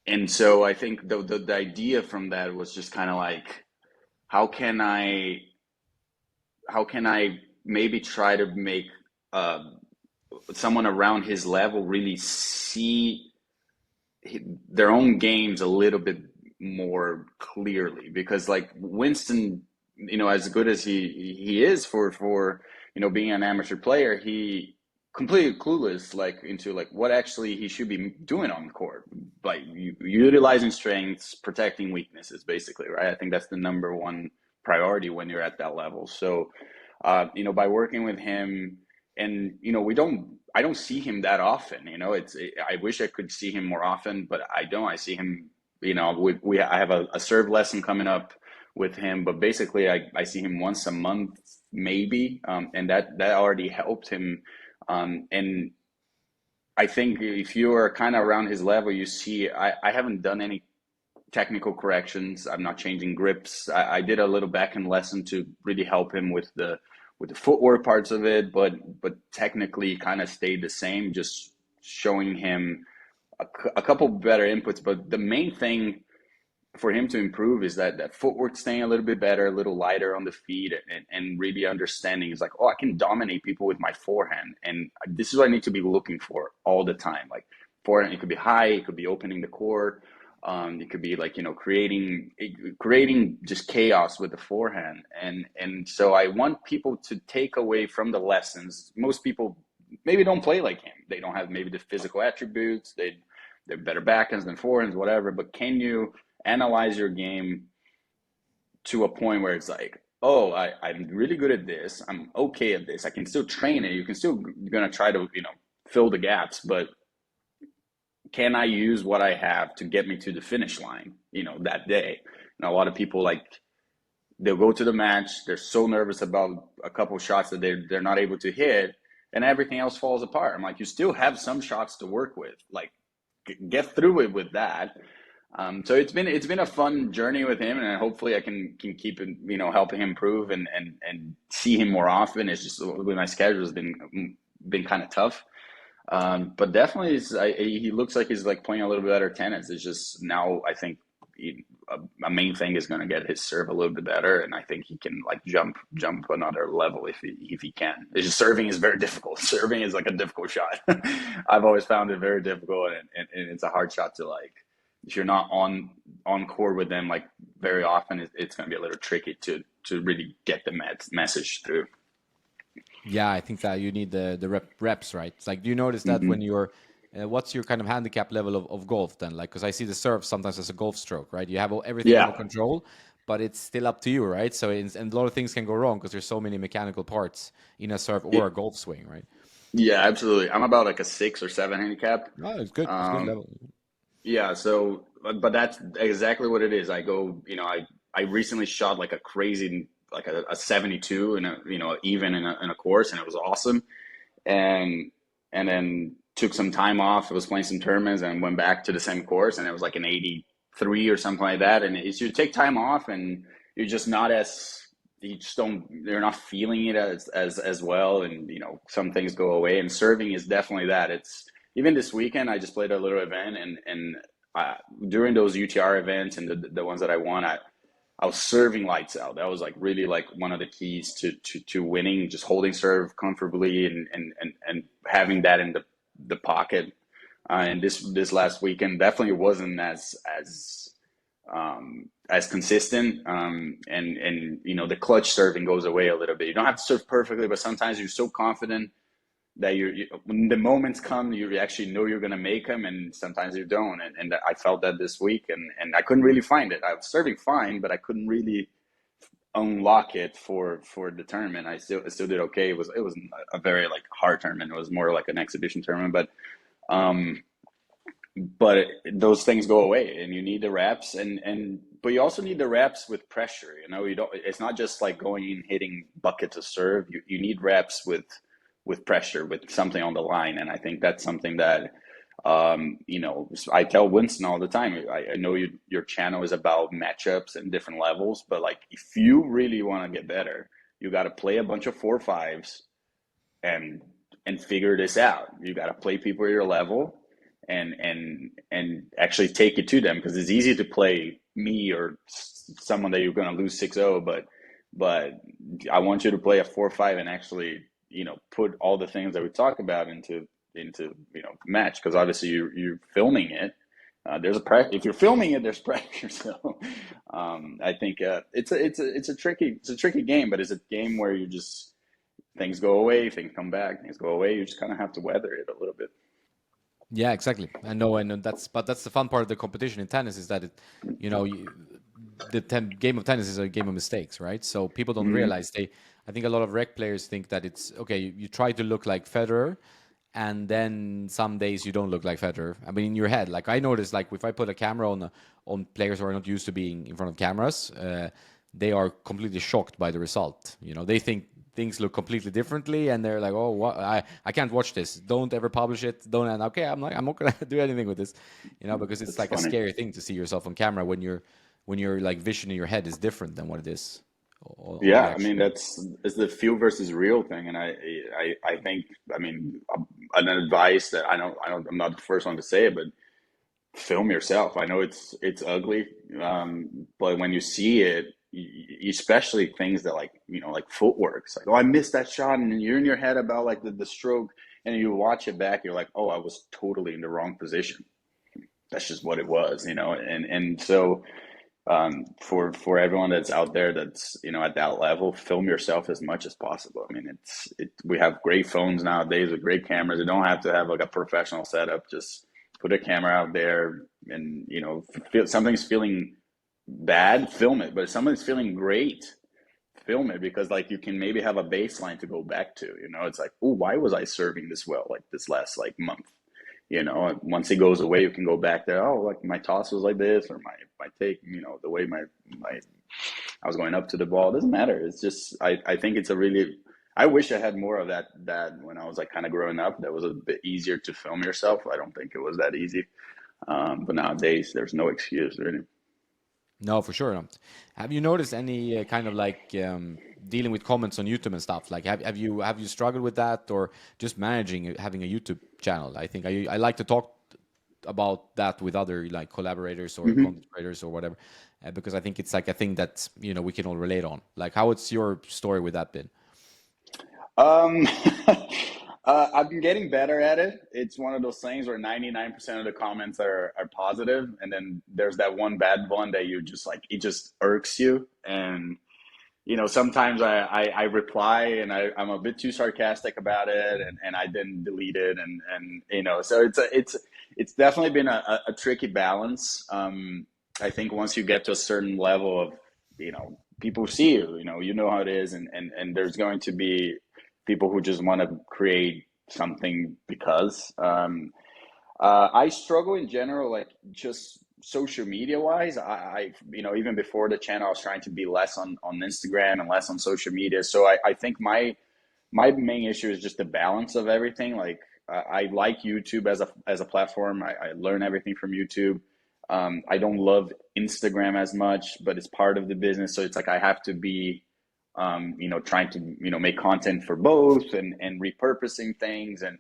And so I think the idea from that was just kind of like, how can I maybe try to make uh, someone around his level really see their own games a little bit more clearly? Because like Winston, as good as he is for being an amateur player, he completely clueless like into like what actually he should be doing on the court, like utilizing strengths, protecting weaknesses, basically, right? I think that's the number one priority when you're at that level. So by working with him, and I don't see him that often. I wish I could see him more often, but I don't. I see him. I have a serve lesson coming up with him, but basically I see him once a month maybe, and that already helped him. And I think if you are kind of around his level, you see I haven't done any technical corrections. I'm not changing grips. I did a little backhand lesson to really help him with the footwork parts of it, but technically kind of stayed the same, just showing him a couple better inputs. But the main thing for him to improve is that footwork staying a little bit better, a little lighter on the feet, and really understanding is like, oh, I can dominate people with my forehand, and this is what I need to be looking for all the time. Like, forehand, it could be high, it could be opening the court, it could be like creating just chaos with the forehand, and so I want people to take away from the lessons. Most people maybe don't play like him. They don't have maybe the physical attributes. They're better backhands than forehands, whatever. But can you analyze your game to a point where it's like, oh, I'm really good at this. I'm okay at this. I can still train it. You're gonna try to fill the gaps, but can I use what I have to get me to the finish line, that day? And a lot of people, like, they'll go to the match, they're so nervous about a couple shots that they're not able to hit, and everything else falls apart. I'm like, you still have some shots to work with. Like, get through it with that. So it's been a fun journey with him, and hopefully I can keep helping him improve and see him more often. It's just with my schedule has been been kind of tough. But definitely, he looks like he's like playing a little bit better tennis. It's just now I think a main thing is going to get his serve a little bit better, and I think he can like jump another level if he can. It's just serving is very difficult. Serving is like a difficult shot. I've always found it very difficult, and it's a hard shot to like. If you're not on court with them like very often, it's going to be a little tricky to really get the message through. Yeah, I think that you need the reps, right? It's like, do you notice that when Hmm. you're, what's your kind of handicap level of golf then? Like, because I see the serve sometimes as a golf stroke, right? You have everything under Yeah, control, but it's still up to you, right? So, and a lot of things can go wrong because there's so many mechanical parts in a serve or a golf swing, right? yeah, absolutely. I'm about like a 6 or 7 handicap. No, it's good. It's good Um, level. yeah, so but that's exactly what it is. I go, I recently shot like a crazy like a 72 in a even in a course, and it was awesome. And then took some time off. I was playing some tournaments and went back to the same course, and it was like an 83 or something like that. And it's you take time off, and you're just not as you just don't you're not feeling it as well, and some things go away. And serving is definitely that. It's even this weekend I just played a little event, and uh, during those UTR events and the ones that I won, I was serving lights out. That was like really like one of the keys to winning, just holding serve comfortably and having that in the pocket. And this last weekend definitely wasn't as consistent. And the clutch serving goes away a little bit. You don't have to serve perfectly, but sometimes you're so confident that when the moments come, you actually know you're going to make them, and sometimes you don't. And I felt that this week, and I couldn't really find it. I was serving fine, but I couldn't really unlock it for the tournament. I still did okay. It was a very like hard tournament. It was more like an exhibition tournament, um, but those things go away, and you need the reps, but you also need the reps with pressure. You don't. It's not just like going and hitting bucket to serve. You need reps with pressure, with something on the line, and I think that's something that I tell Winston all the time. I know your channel is about matchups and different levels, but like if you really want to get better, you got to play a bunch of 4 5s and figure this out. You got to play people at your level and actually take it to them, because it's easy to play me or someone that you're going to lose 6-0, but I want you to play a 4 5 and actually put all the things that we talk about into match, because obviously you're filming it. If you're filming it, there's pressure. So I think it's a tricky game, but it's a game where you just things go away, things come back, things go away. You just kind of have to weather it a little bit. Yeah, exactly. I know, and that's the fun part of the competition in tennis is that you know, you, game of tennis is a game of mistakes, right? So people don't Hmm. realize I think a lot of rec players think that it's okay. You try to look like Federer, and then some days you don't look like Federer. I mean, in your head, like I noticed, like if I put a camera on players who are not used to being in front of cameras, they are completely shocked by the result. They think things look completely differently, and they're like, "Oh, what? I can't watch this. Don't ever publish it. Don't." And okay, I'm not gonna do anything with this, because it's That's like a funny. scary thing to see yourself on camera when your like vision in your head is different than what it is on the Yeah, I mean actual. it's the feel versus real thing, and I think I mean an advice that I'm not the first one to say it, but film yourself. I know it's ugly, but when you see it, especially things that like footwork. It's like, oh, I missed that shot, and you're in your head about like the stroke, and you watch it back, you're like, oh, I was totally in the wrong position. That's just what it was, and so for everyone that's out there that's at that level, film yourself as much as possible. I mean, we have great phones nowadays with great cameras. You don't have to have like a professional setup. Just put a camera out there, and if something's feeling bad, film it. But if something's feeling great, film it, because like you can maybe have a baseline to go back to. It's like, oh, why was I serving this well like this last like month? Once it goes away, you can go back there. Oh, like my toss was like this, or my take, the way my I was going up to the ball. It doesn't matter. It's just I think it's a really. I wish I had more of that when I was like kind of growing up. That was a bit easier to film yourself. I don't think it was that easy. But nowadays, there's no excuse really. No, for sure. Have you noticed any kind of like dealing with comments on YouTube and stuff? Like, have you struggled with that, or just managing having a YouTube channel? I think I like to talk about that with other like collaborators or Hmm. content creators or whatever, because I think it's like a thing that we can all relate on. Like, how it's your story with that been? Um, I've been getting better at it. It's one of those things where 99% of the comments are positive, and then there's that one bad one that you just like, it just irks you. And sometimes I reply and I'm a bit too sarcastic about it, and I didn't delete it, and so it's definitely been a tricky balance. I think once you get to a certain level of, people see you, you know how it is, and there's going to be people who just want to create something because I struggle in general, like just social media wise. Even before the channel, I was trying to be less on Instagram and less on social media. So I think my main issue is just the balance of everything. Like I like YouTube as a platform. I learn everything from YouTube. I don't love Instagram as much, but it's part of the business. So it's like I have to be, trying to make content for both and repurposing things, and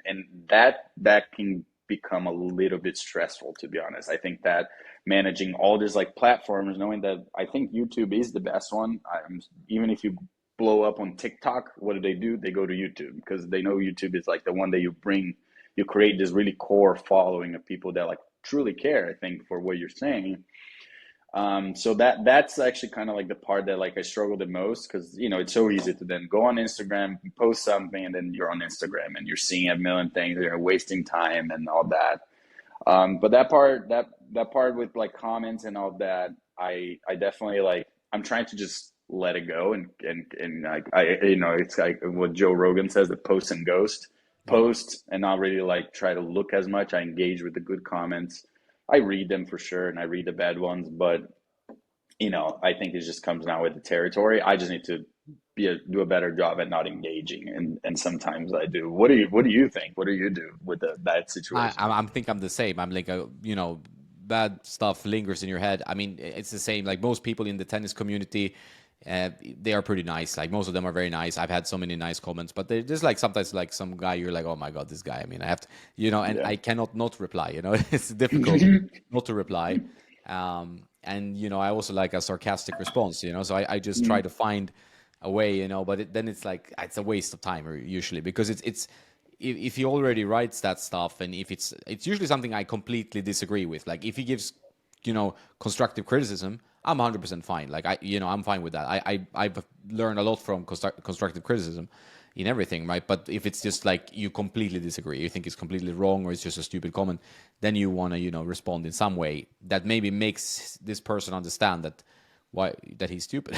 that can become a little bit stressful, to be honest. I think that managing all these like platforms, knowing that I think YouTube is the best one. Even if you blow up on TikTok, what do? They go to YouTube because they know YouTube is like the one that you create this really core following of people that like truly care, I think, for what you're saying. So that's actually kind of like the part that like I struggle the most because it's so easy to then go on Instagram, post something, and then you're on Instagram and you're seeing a million things, you're wasting time and all that. But that part with like comments and all that, I definitely like. I'm trying to just let it go and like it's like what Joe Rogan says, the post and ghost. Yeah. Post and not really like try to look as much. I engage with the good comments. I read them for sure, and I read the bad ones, but I think it just comes now with the territory. I just need to do a better job at not engaging, and sometimes I do. What do you think? What do you do with that situation? I'm think I'm the same. I'm like bad stuff lingers in your head. I mean, it's the same. Like most people in the tennis community, they are pretty nice. Like most of them are very nice. I've had so many nice comments, but they're just like sometimes like some guy you're like, oh my god, this guy. I mean, I have to, and Yeah. I cannot not reply. It's difficult not to reply. And I also like a sarcastic response. So I just try to find a way. But then it's like it's a waste of time usually because it's if he already writes that stuff and if it's usually something I completely disagree with. Like if he gives constructive criticism, I'm 100% fine. Like I'm fine with that. I've learned a lot from constructive criticism in everything, right? But if it's just like you completely disagree, you think it's completely wrong or it's just a stupid comment, then you want to respond in some way that maybe makes this person understand that he's stupid,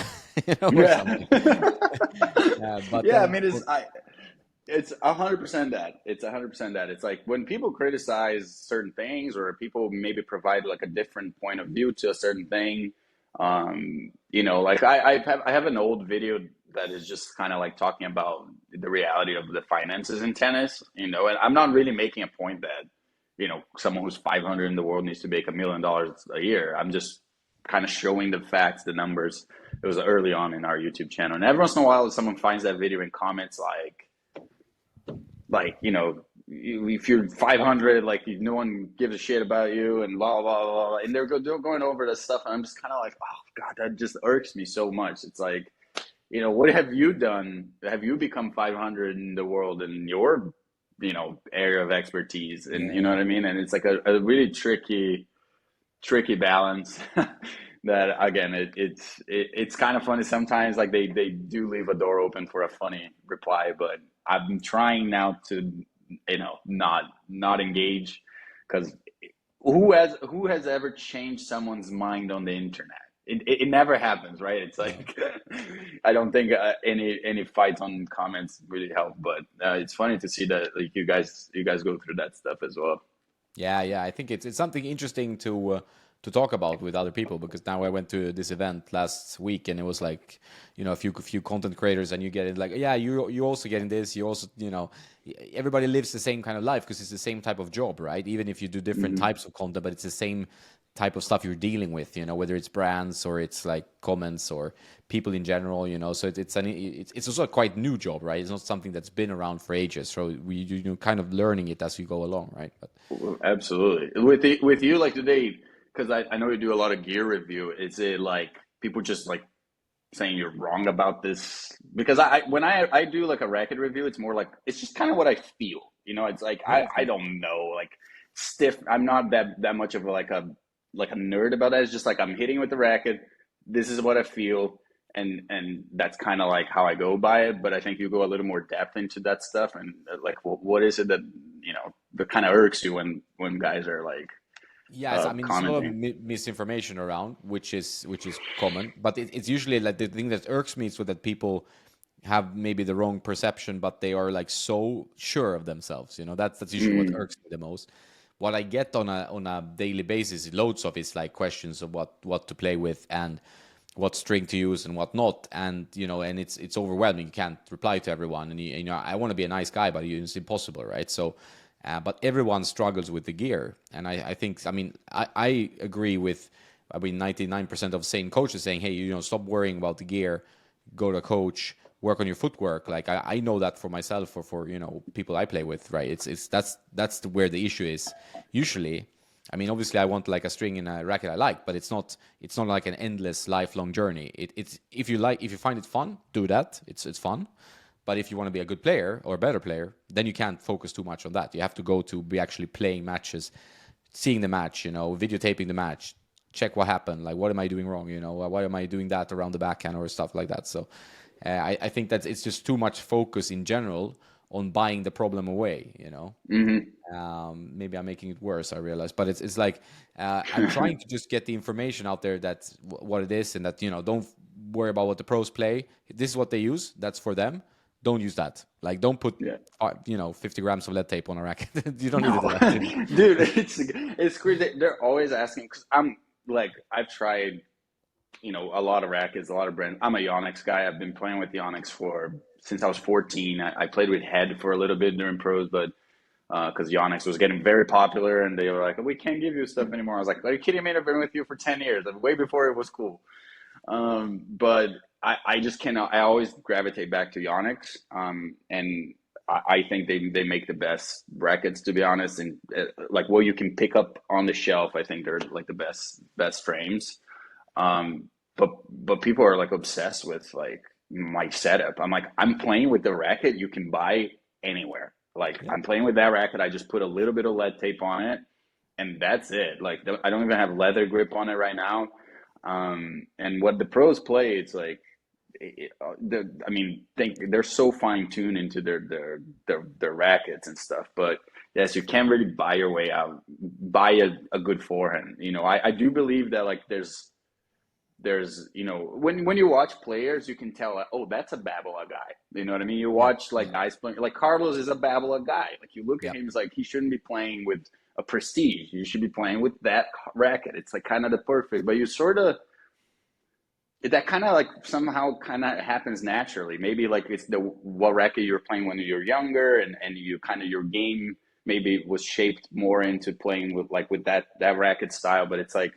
or Yeah. something. But Yeah, I then mean, it's 100% that. It's 100% that. It's like when people criticize certain things or people maybe provide like a different point of view to a certain thing. Like I have an old video that is just kind of like talking about the reality of the finances in tennis, and I'm not really making a point that, someone who's 500 in the world needs to make $1 million a year. I'm just kind of showing the facts, the numbers. It was early on in our YouTube channel. And every once in a while, someone finds that video and comments like if you're 500, like no one gives a shit about you and blah blah blah, and they're going over this stuff, and I'm just kind of like, oh god, that just irks me so much. It's like, what have you done? Have you become 500 in the world in your area of expertise? And you know yeah, what I mean? And it's like a really tricky balance. That again, it's kind of funny sometimes. Like they do leave a door open for a funny reply, but I'm trying now to not engage because who has ever changed someone's mind on the internet? It never happens, right? It's yeah. like I don't think any fights on comments really help, but it's funny to see that like you guys go through that stuff as well. Yeah, yeah. I think it's something interesting to talk about with other people because now I went to this event last week and it was like, a few content creators and you get it like, yeah, you also getting this, you also, everybody lives the same kind of life because it's the same type of job, right? Even if you do different Hmm. types of content, but it's the same type of stuff you're dealing with, whether it's brands or it's like comments or people in general, so it's also a quite new job, right? It's not something that's been around for ages, so you're kind of learning it as you go along, right? But Absolutely. With you, like today, because I know you do a lot of gear review. Is it like people just like saying you're wrong about this? Because when I do like a racket review, it's more like it's just kind of what I feel. It's like yeah, I don't know, like stiff. I'm not that much of like a nerd about that. It's just like I'm hitting with the racket. This is what I feel, and that's kind of like how I go by it. But I think you go a little more depth into that stuff, and like what is it that that kind of irks you when guys are like yes, I mean there's a lot of commenting. misinformation around, which is common, but it's usually like the thing that irks me is so that people have maybe the wrong perception, but they are like so sure of themselves. That's usually what Mm, irks me the most. What I get on a daily basis, loads of is like questions of what to play with and what string to use and what not, and and it's overwhelming. You can't reply to everyone, and I want to be a nice guy, but it's impossible, right? So. But everyone struggles with the gear, and I think I agree with 99% of sane coaches saying, hey, stop worrying about the gear, go to a coach, work on your footwork. Like I know that for myself, for people I play with, right? Where the issue is usually. I mean, obviously, I want like a string and a racket I like, but it's not like an endless lifelong journey. It's if you find it fun, do that. It's fun. But if you want to be a good player or a better player, then you can't focus too much on that. You have to go to be actually playing matches, seeing the match, videotaping the match, check what happened. Like, what am I doing wrong? Why am I doing that around the backhand or stuff like that? So I think that it's just too much focus in general on buying the problem away. hmm Maybe I'm making it worse, I realize. But it's like I'm trying to just get the information out there that's what it is, and that, don't worry about what the pros play. This is what they use. That's for them. Don't use that. Like, don't put, Yeah. 50 grams of lead tape on a racket. You don't need to No, do that. dude, it's crazy. They're always asking because I'm like I've tried a lot of rackets, a lot of brands. I'm a Yonex guy. I've been playing with Yonex for since I was 14. I played with Head for a little bit during pros, but because Yonex was getting very popular, and they were like, "We can't give you stuff anymore." I was like, "Are you kidding me? I've been with you for 10 years, way before it was cool." But I just cannot. I always gravitate back to Yonex, and I think they make the best brackets, to be honest. And like what you can pick up on the shelf, I think they're like the best frames. But people are like obsessed with like my setup. I'm like, I'm playing with the racket you can buy anywhere. Like Yeah. I'm playing with that racket. I just put a little bit of lead tape on it, and that's it. Like I don't even have leather grip on it right now. And what the pros play, it's like, I mean, they're so fine tuned into their rackets and stuff. But yes, you can't really buy your way out, buy a good forehand. I do believe that like there's when you watch players you can tell oh that's a Babola guy, you know what I mean. You Yeah. watch like guys playing like Carlos is a Babola guy, like you look at Yeah. him, it's like he shouldn't be playing with a Prestige, you should be playing with that racket. It's like kind of the perfect, but you sort of that kind of like somehow kind of happens naturally, maybe like it's the what racket you were playing when you were younger, and you kind of your game maybe was shaped more into playing with that racket style. But it's like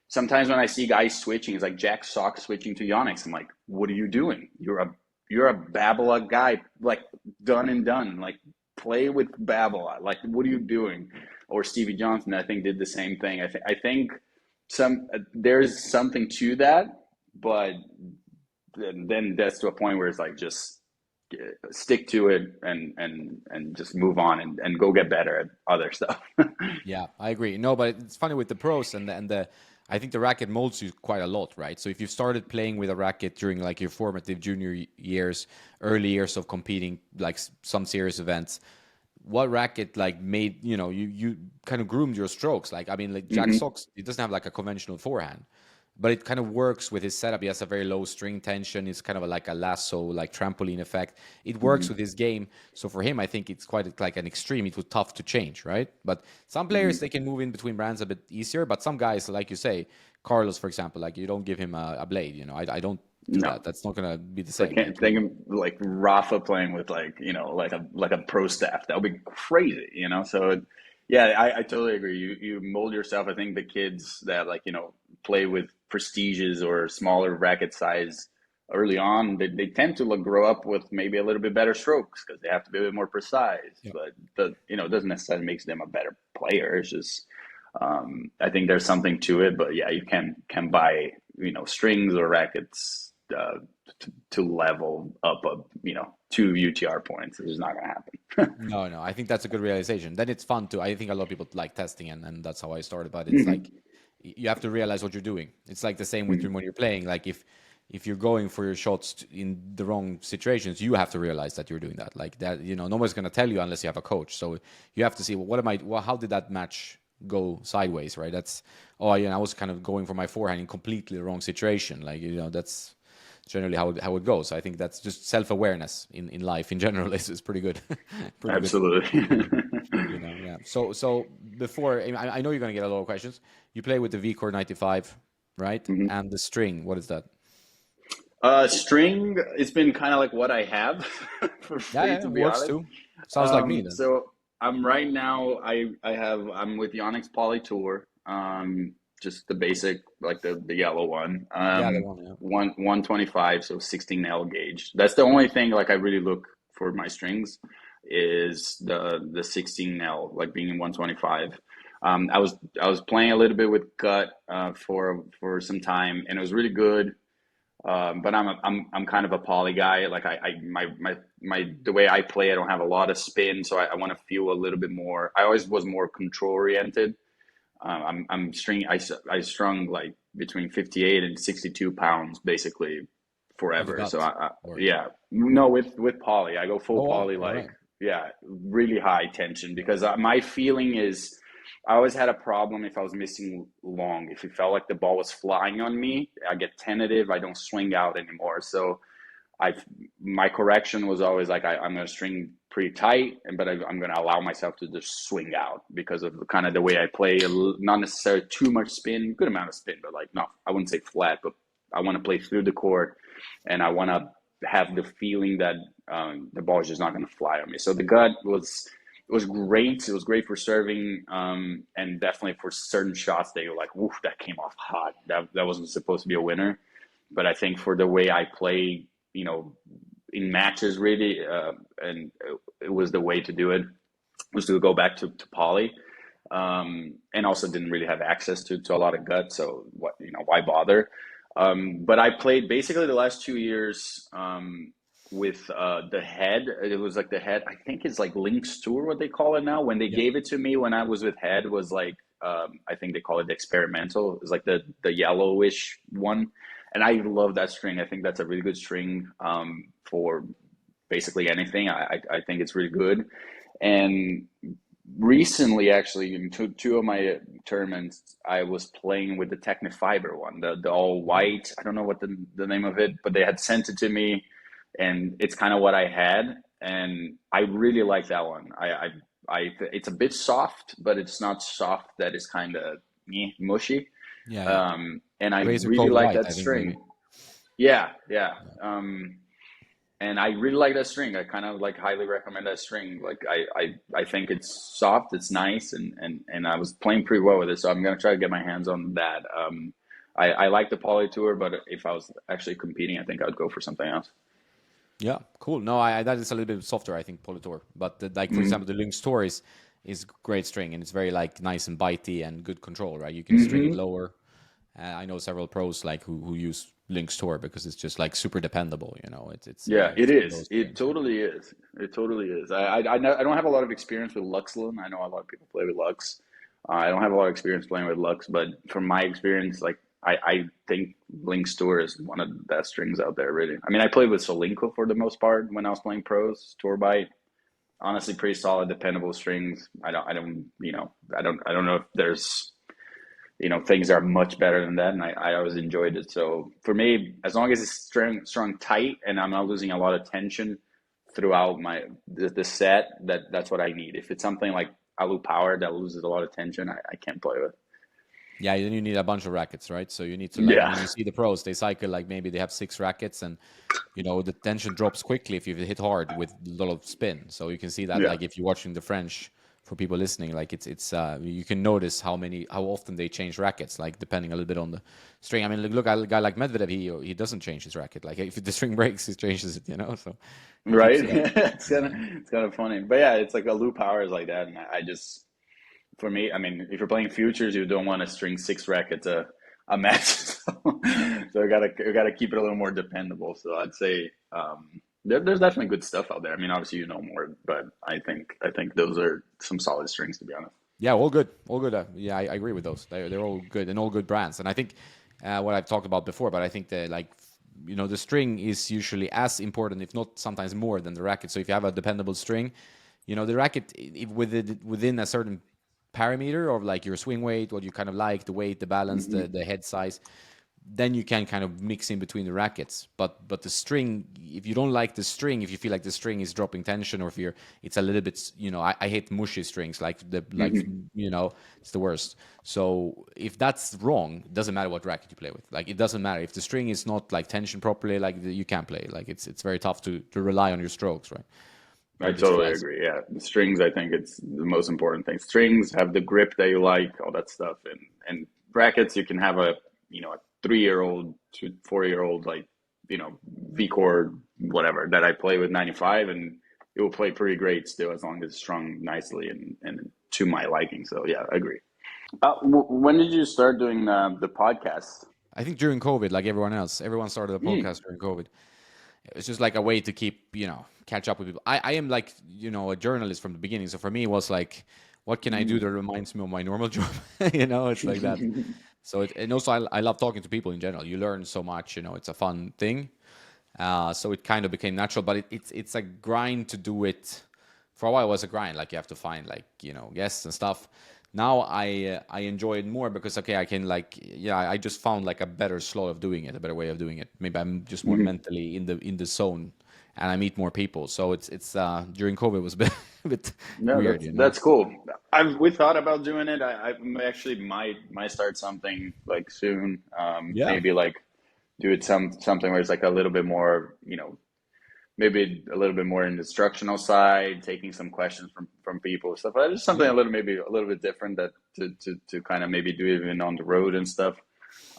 sometimes when I see guys switching, it's like Jack Sock switching to Yonex. I'm like, what are you doing? You're a Babola guy, like done and done. Like play with Babola. Like what are you doing? Or Stevie Johnson, I think, did the same thing. I think there's something to that, but then that's to a point where it's like just stick to it and just move on and go get better at other stuff. Yeah, I agree. No, but it's funny with the pros and the I think the racket molds you quite a lot, right? So if you started playing with a racket during like your formative junior years, early years of competing, like some serious events, what racket like made you kind of groomed your strokes? Like, I mean, like Jack hmm Sox, it doesn't have like a conventional forehand, but it kind of works with his setup. He has a very low string tension. It's kind of like a lasso, like trampoline effect. It works with his game. So for him, I think it's quite like an extreme. It was tough to change, right? But some players, they can move in between brands a bit easier. But some guys, like you say, Carlos, for example, like you don't give him a blade. I don't do No. that. That's not gonna be the I same. can't Like, think of like Rafa playing with like like a pro staff. That would be crazy. So Yeah, I totally agree. You mold yourself. I think the kids that like, play with prestiges or smaller racket size early on, they tend to like grow up with maybe a little bit better strokes because they have to be a bit more precise. Yeah. But it doesn't necessarily makes them a better player. It's just I think there's something to it. But yeah, you can buy strings or rackets to level up 2 UTR points. It's just not gonna happen. No, no, I think that's a good realization. Then it's fun too. I think a lot of people like testing, and that's how I started. But it's like Hmm. you have to realize what you're doing. It's like the same with Hmm. when you're playing. Like if you're going for your shots in the wrong situations, you have to realize that you're doing that. Like that, nobody's gonna tell you unless you have a coach. So you have to see, well, what am I? Well, how did that match go sideways? Right? That's I was kind of going for my forehand in completely the wrong situation. Like that's generally how it goes. I think that's just self awareness in life in general is pretty good, pretty good. Absolutely. Yeah. So before I know you're gonna get a lot of questions. You play with the VCore 95, right? Mhm. And the string. What is that? String, it's been kind of like what I have for Yeah, free, yeah, to it be works honest. too. Sounds like me then. So I'm right now, I'm with the Onyx Poly Tour, just the basic, like the yellow one, Yeah, the one. Yeah. 125, so 16L gauge. That's the only thing like I really look for my strings is the 16L, like being in 125. I was playing a little bit with gut for some time, and it was really good. But I'm kind of a poly guy. Like my the way I play, I don't have a lot of spin, so I want to feel a little bit more. I always was more control oriented. I strung like between 58 and 62 pounds basically With the forever. So gut. Or yeah, no, with poly, I go full oh wow, poly, all like right. yeah, really high tension because my feeling is I always had a problem if I was missing long. If it felt like the ball was flying on me, I get tentative. I don't swing out anymore. So I my correction was always like I'm going to string pretty tight, but I'm going to allow myself to just swing out because of kind of the way I play. Not necessarily too much spin, good amount of spin, but like not I wouldn't say flat, but I want to play through the court, and I want to have the feeling that the ball is just not going to fly on me. So the gut was great. It was great for serving, and definitely for certain shots that you're like, "Woof, that came off hot. That wasn't supposed to be a winner." But I think for the way I play, you know, in matches really, and it was the way to do it was to go back to poly, and also didn't really have access to a lot of gut. So what why bother? But I played basically the last 2 years with the head. It was like the head. I think it's like Lynx Tour, what they call it now. When they Yeah. gave it to me when I was with head was like I think they call it the experimental. It's like the yellowish one, and I love that string. I think that's a really good string for basically anything. I think it's really good. And recently, actually, in two of my tournaments, I was playing with the Technifiber one, the all white. I don't know what the name of it, but they had sent it to me, and it's kind of what I had, and I really like that one. It's a bit soft, but it's not soft that is kind of mushy. Yeah, yeah. And I Razor really Cold like White, that I think maybe. string. Yeah, yeah. And I really like that string. I kind of like highly recommend that string. Like I think it's soft, it's nice, and I was playing pretty well with it. So I'm gonna try to get my hands on that. I like the Poly Tour, but if I was actually competing, I think I'd go for something else. Yeah, cool. No, that is a little bit softer, I think, Politor. But like for example, Hmm. the Lynx Tour is great string and it's very like nice and bitey and good control, right? You can string it Hmm. lower. I know several pros like who use Lynx Tour because it's just like super dependable. Yeah, it It's one of is. those It strings. Yeah. totally is. It totally is. I don't have a lot of experience with Luxlin. I know a lot of people play with Lux. I don't have a lot of experience playing with Lux, but from my experience, like I think Link's Tour is one of the best strings out there, really. I mean, I played with Solinko for the most part when I was playing pros, tour bite. Honestly, pretty solid, dependable strings. I don't know if there's things are much better than that, and I always enjoyed it. So for me, as long as it's strong tight and I'm not losing a lot of tension throughout the set, that's what I need. If it's something like Alu Power that loses a lot of tension, I can't play with. Yeah, then you need a bunch of rackets, right? So you need to like, I Yeah, mean, you see the pros, they cycle like maybe they have 6 rackets and the tension drops quickly if you hit hard with a lot of spin. So you can see that yeah, like if you're watching the French for people listening. Like it's you can notice how often they change rackets, like depending a little bit on the string. I mean, look at a guy like Medvedev. He doesn't change his racket. Like if the string breaks, he changes it. You know, so he Right? keeps it up. It's kind of funny, but yeah, it's like a loop hour is like that, and I just for me, I mean, if you're playing futures, you don't want to string six rackets a match, so I gotta keep it a little more dependable. So I'd say there's definitely good stuff out there. I mean, obviously you know more, but I think those are some solid strings to be honest. Yeah, all good, all good. Yeah, I agree with those. They're all good and all good brands. And I think what I've talked about before, but I think that like the string is usually as important, if not sometimes more than the racket. So if you have a dependable string, the racket if within a certain parameter of like your swing weight, what you kind of like, the weight, the balance, Hmm. the head size, then you can kind of mix in between the rackets. But the string, if you don't like the string, if you feel like the string is dropping tension, or if it's a little bit, I hate mushy strings, like Hmm. it's the worst. So if that's wrong, it doesn't matter what racket you play with. Like it doesn't matter if the string is not like tension properly, like you can't play. Like it's very tough to rely on your strokes, right? Or I if it's totally flat. agree. Yeah, the strings, I think it's the most important thing. Strings have the grip that you like, all that stuff, and brackets. You can have a 3-year-old to 4-year-old like V chord whatever that I play with 95, and it will play pretty great still as long as it's strung nicely and to my liking. So yeah, I agree. When did you start doing the podcast? I think during COVID, like everyone else, everyone started a Mm. podcast during COVID. It's just like a way to keep catch up with people. I am like a journalist from the beginning, so for me it was like, what can I do Mm. that reminds me of my normal job? It's like that. So and also I love talking to people in general. You learn so much. It's a fun thing. So it kind of became natural, but it's a grind to do it. For a while, it was a grind. Like you have to find like guests and stuff. Now I enjoy it more because okay, I can like I just found like a better slot of doing it, a better way of doing it. Maybe I'm just more Mhm. mentally in the zone, and I meet more people. So it's during COVID it was a bit, a bit No, weird, that's cool. We thought about doing it. I actually might start something like soon. Yeah. Maybe like do it something where it's like a little bit more, maybe a little bit more in the instructional side, taking some questions from people, stuff. But just something Yeah. maybe a little bit different that to kind of maybe do even on the road and stuff.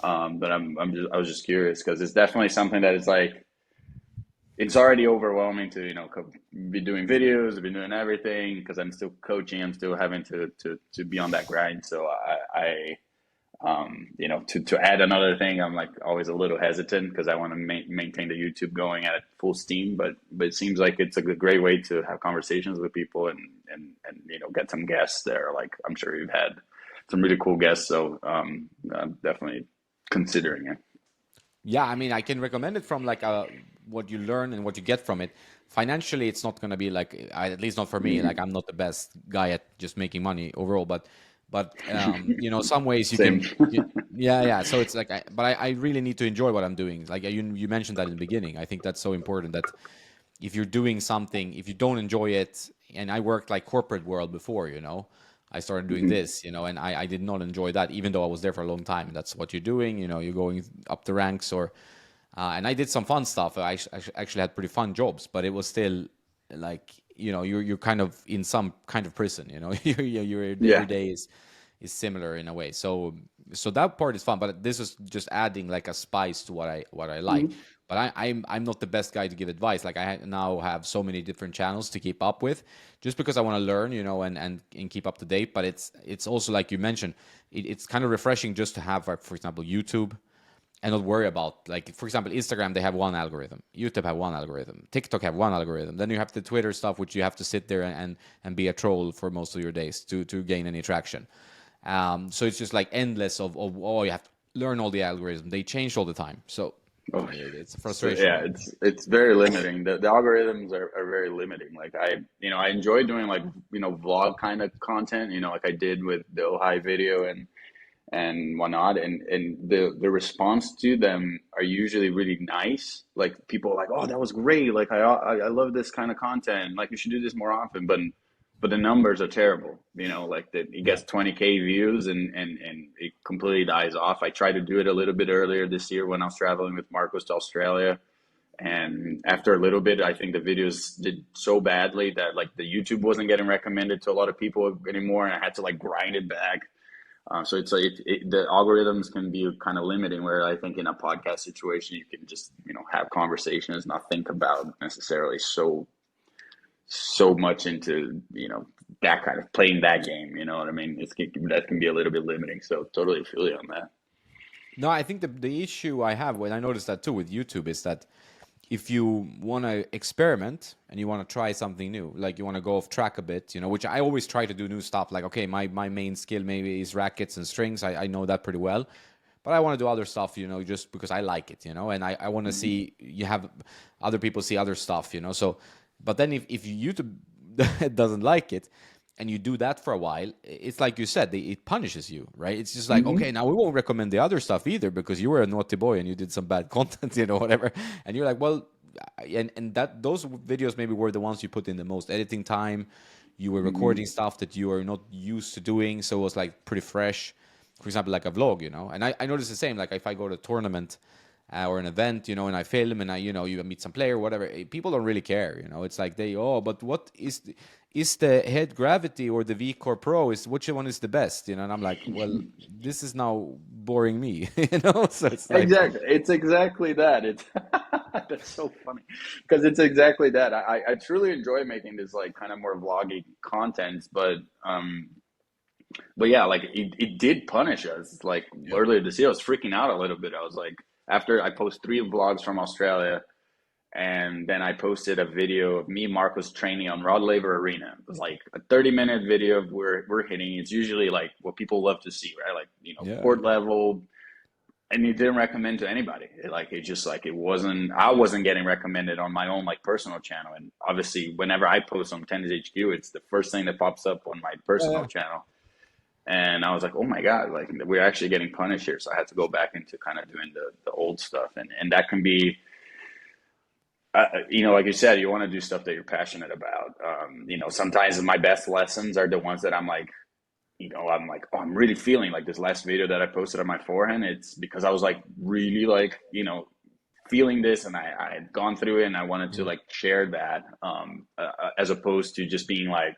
But I was just curious because it's definitely something that is like it's already overwhelming to be doing videos, be doing everything because I'm still coaching. I'm still having to be on that grind. So to add another thing, I'm like always a little hesitant because I want to maintain the YouTube going at full steam. But it seems like it's a great way to have conversations with people and get some guests there. Like I'm sure you've had some really cool guests. So I'm definitely considering it. Yeah, I mean, I can recommend it from like what you learn and what you get from it. Financially, it's not gonna be like at least not for me. Like Hmm. I'm not the best guy at just making money overall, but some ways you Same. can. Yeah, yeah. So it's like, but I really need to enjoy what I'm doing. Like you mentioned that in the beginning. I think that's so important that if you're doing something, if you don't enjoy it, and I worked like corporate world before, I started doing Hmm. this, and I did not enjoy that, even though I was there for a long time. That's what you're doing, you're going up the ranks, and I did some fun stuff. I actually had pretty fun jobs, but it was still like, you're kind of in some kind of prison, your every Yeah. day is similar in a way. So that part is fun, but this is just adding like a spice to what I like. Hmm. But I'm not the best guy to give advice. Like now have so many different channels to keep up with, just because I want to learn, and keep up to date. But it's also like you mentioned, it's kind of refreshing just to have, like, for example, YouTube, and not worry about, like, for example, Instagram, they have one algorithm, YouTube have one algorithm, TikTok have one algorithm, then you have the Twitter stuff, which you have to sit there and be a troll for most of your days to gain any traction. So it's just like endless of oh, you have to learn all the algorithms, they change all the time. So Oh, it's a so frustration. yeah, it's very limiting. The algorithms are very limiting. Like I enjoy doing like vlog kind of content. Like I did with the Ojai video and whatnot, and the response to them are usually really nice. Like people are like, oh, that was great. Like I love this kind of content. Like you should do this more often. But the numbers are terrible. Like that it Yeah. gets 20K views and it completely dies off. I tried to do it a little bit earlier this year when I was traveling with Marcos to Australia, And after a little bit, I think the videos did so badly that like the YouTube wasn't getting recommended to a lot of people anymore, and I had to like grind it back. So it's like the algorithms can be kind of limiting. Where I think in a podcast situation, you can just have conversations, not think about necessarily so much into that kind of playing that game. You know what I mean? That can be a little bit limiting. So totally feel you on that. No, I think the issue I have, when I noticed that too with YouTube, is that if you want to experiment and you want to try something new, like you want to go off track a bit, which I always try to do new stuff. Like, okay, my main skill maybe is rackets and strings. I know that pretty well. But I want to do other stuff, just because I like it, and I want to Mm-hmm. see you have other people see other stuff, So, but then if YouTube doesn't like it, and you do that for a while, it's like you said, it punishes you, right? It's just like, okay, Mm-hmm. now we won't recommend the other stuff either because you were a naughty boy and you did some bad content, whatever. And you're like, well, and that those videos maybe were the ones you put in the most editing time. You were recording Mm-hmm. stuff that you are not used to doing, so it was like pretty fresh. For example, like a vlog, And I notice the same. Like if I go to a tournament or an event, and I film and you meet some player, whatever. People don't really care, It's like but what is the head gravity or the V Core Pro? Is which one is the best, And I'm like, well, this is now boring me, So it's like, Exactly. It's exactly that. It's that's so funny because it's exactly that. I truly enjoy making this like kind of more vloggy content, but yeah, like it did punish us. Like yeah, earlier this year, I was freaking out a little bit. I was like, after I post 3 vlogs from Australia, and then I posted a video of me and Marcos training on Rod Laver Arena. It was like a 30-minute video of we're hitting. It's usually like what people love to see, right? Like yeah, court level, and it didn't recommend to anybody. It just like it wasn't. I wasn't getting recommended on my own like personal channel, and obviously whenever I post on Tennis HQ, it's the first thing that pops up on my yeah, personal yeah. channel. And I was like, oh my God, like we're actually getting punished here. So I had to go back into kind of doing the old stuff. And that can be, like you said, you want to do stuff that you're passionate about. Sometimes my best lessons are the ones that I'm like, oh, I'm really feeling like this last video that I posted on my forehand. It's because I was like really like, feeling this, and I had gone through it, and I wanted to Mm. like share that, as opposed to just being like,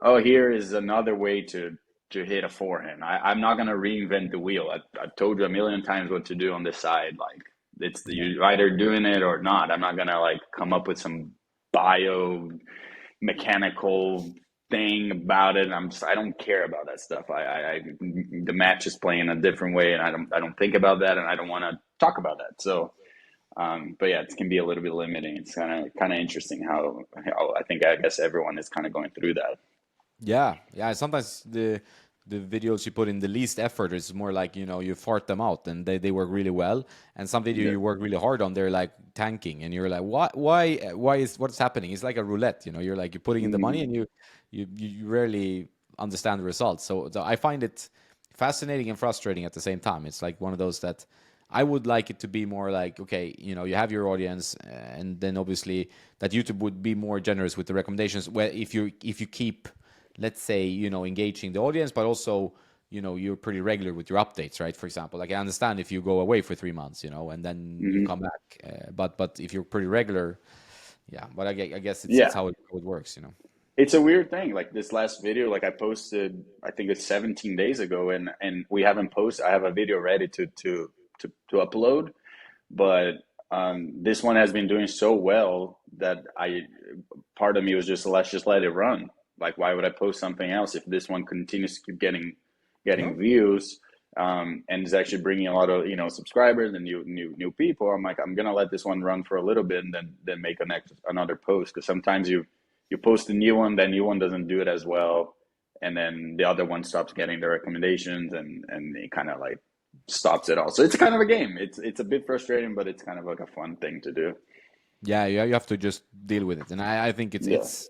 oh, here is another way to hit a forehand. I'm not gonna reinvent the wheel. I've told you a million times what to do on this side. Like Yeah. you're either doing it or not. I'm not gonna like come up with some bio mechanical thing about it. I don't care about that stuff. The match is playing a different way, and I don't think about that, and I don't want to talk about that. So. But yeah, it can be a little bit limiting. It's kind of interesting how I guess everyone is kind of going through that. Yeah, yeah. Sometimes the videos you put in the least effort is more like you fart them out and they work really well. And some video Yeah. you work really hard on, they're like tanking, and you're like, why is what's happening? It's like a roulette, You're like you're putting in the money Mm-hmm. and you rarely understand the results. So I find it fascinating and frustrating at the same time. It's like one of those that I would like it to be more like, okay, you have your audience, and then obviously that YouTube would be more generous with the recommendations. Where if you keep, let's say, engaging the audience, but also, you're pretty regular with your updates, right? For example, like I understand if you go away for 3 months, and then you Mm-hmm. come back, but if you're pretty regular, yeah. But I guess it's Yeah, how it works. it's a weird thing. Like this last video, like I posted, I think it's 17 days ago, and we haven't posted. I have a video ready to upload, but this one has been doing so well that part of me was just let's just let it run. Like why would I post something else if this one continues to keep getting No. views, and is actually bringing a lot of subscribers and new people. I'm like, I'm gonna let this one run for a little bit and then make another post, because sometimes you post a new one, the new one doesn't do it as well, and then the other one stops getting the recommendations, and it kind of like stops it all. So it's kind of a game. It's a bit frustrating, but it's kind of like a fun thing to do. Yeah, you have to just deal with it, and I think it's Yeah. it's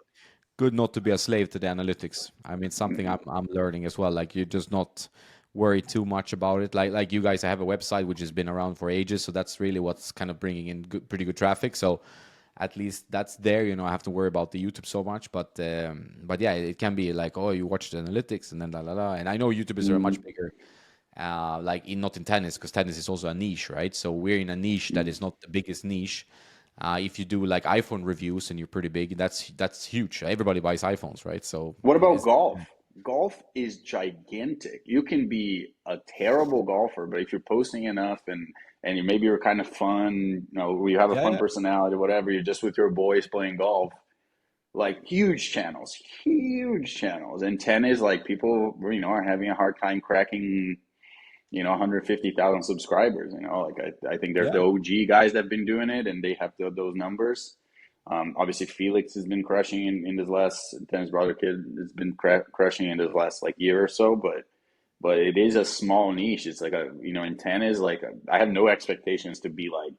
good not to be a slave to the analytics. I mean, something I'm learning as well. Like you just not worry too much about it. Like you guys have a website which has been around for ages, so that's really what's kind of bringing in pretty good traffic. So at least that's there. I have to worry about the YouTube so much, but yeah, it can be like, oh, you watch the analytics and then la la la. And I know YouTubers are much Mm-hmm. bigger like not in tennis, because tennis is also a niche, right? So we're in a niche that is not the biggest niche. If you do like iPhone reviews and you're pretty big, that's huge. Everybody buys iPhones, right? So What about it's golf? Golf is gigantic. You can be a terrible golfer, but if you're posting enough and you maybe you're kind of fun, you have a yeah, fun yeah, personality, whatever, you're just with your boys playing golf, like huge channels. And tennis, like people, are having a hard time cracking, 150,000 subscribers. Like I think there's the yeah, OG guys that have been doing it, and they have those numbers. Obviously, Felix has been crushing in this last tennis brother kid has been crushing in this last like year or so, but it is a small niche. It's like in tennis, like I have no expectations to be like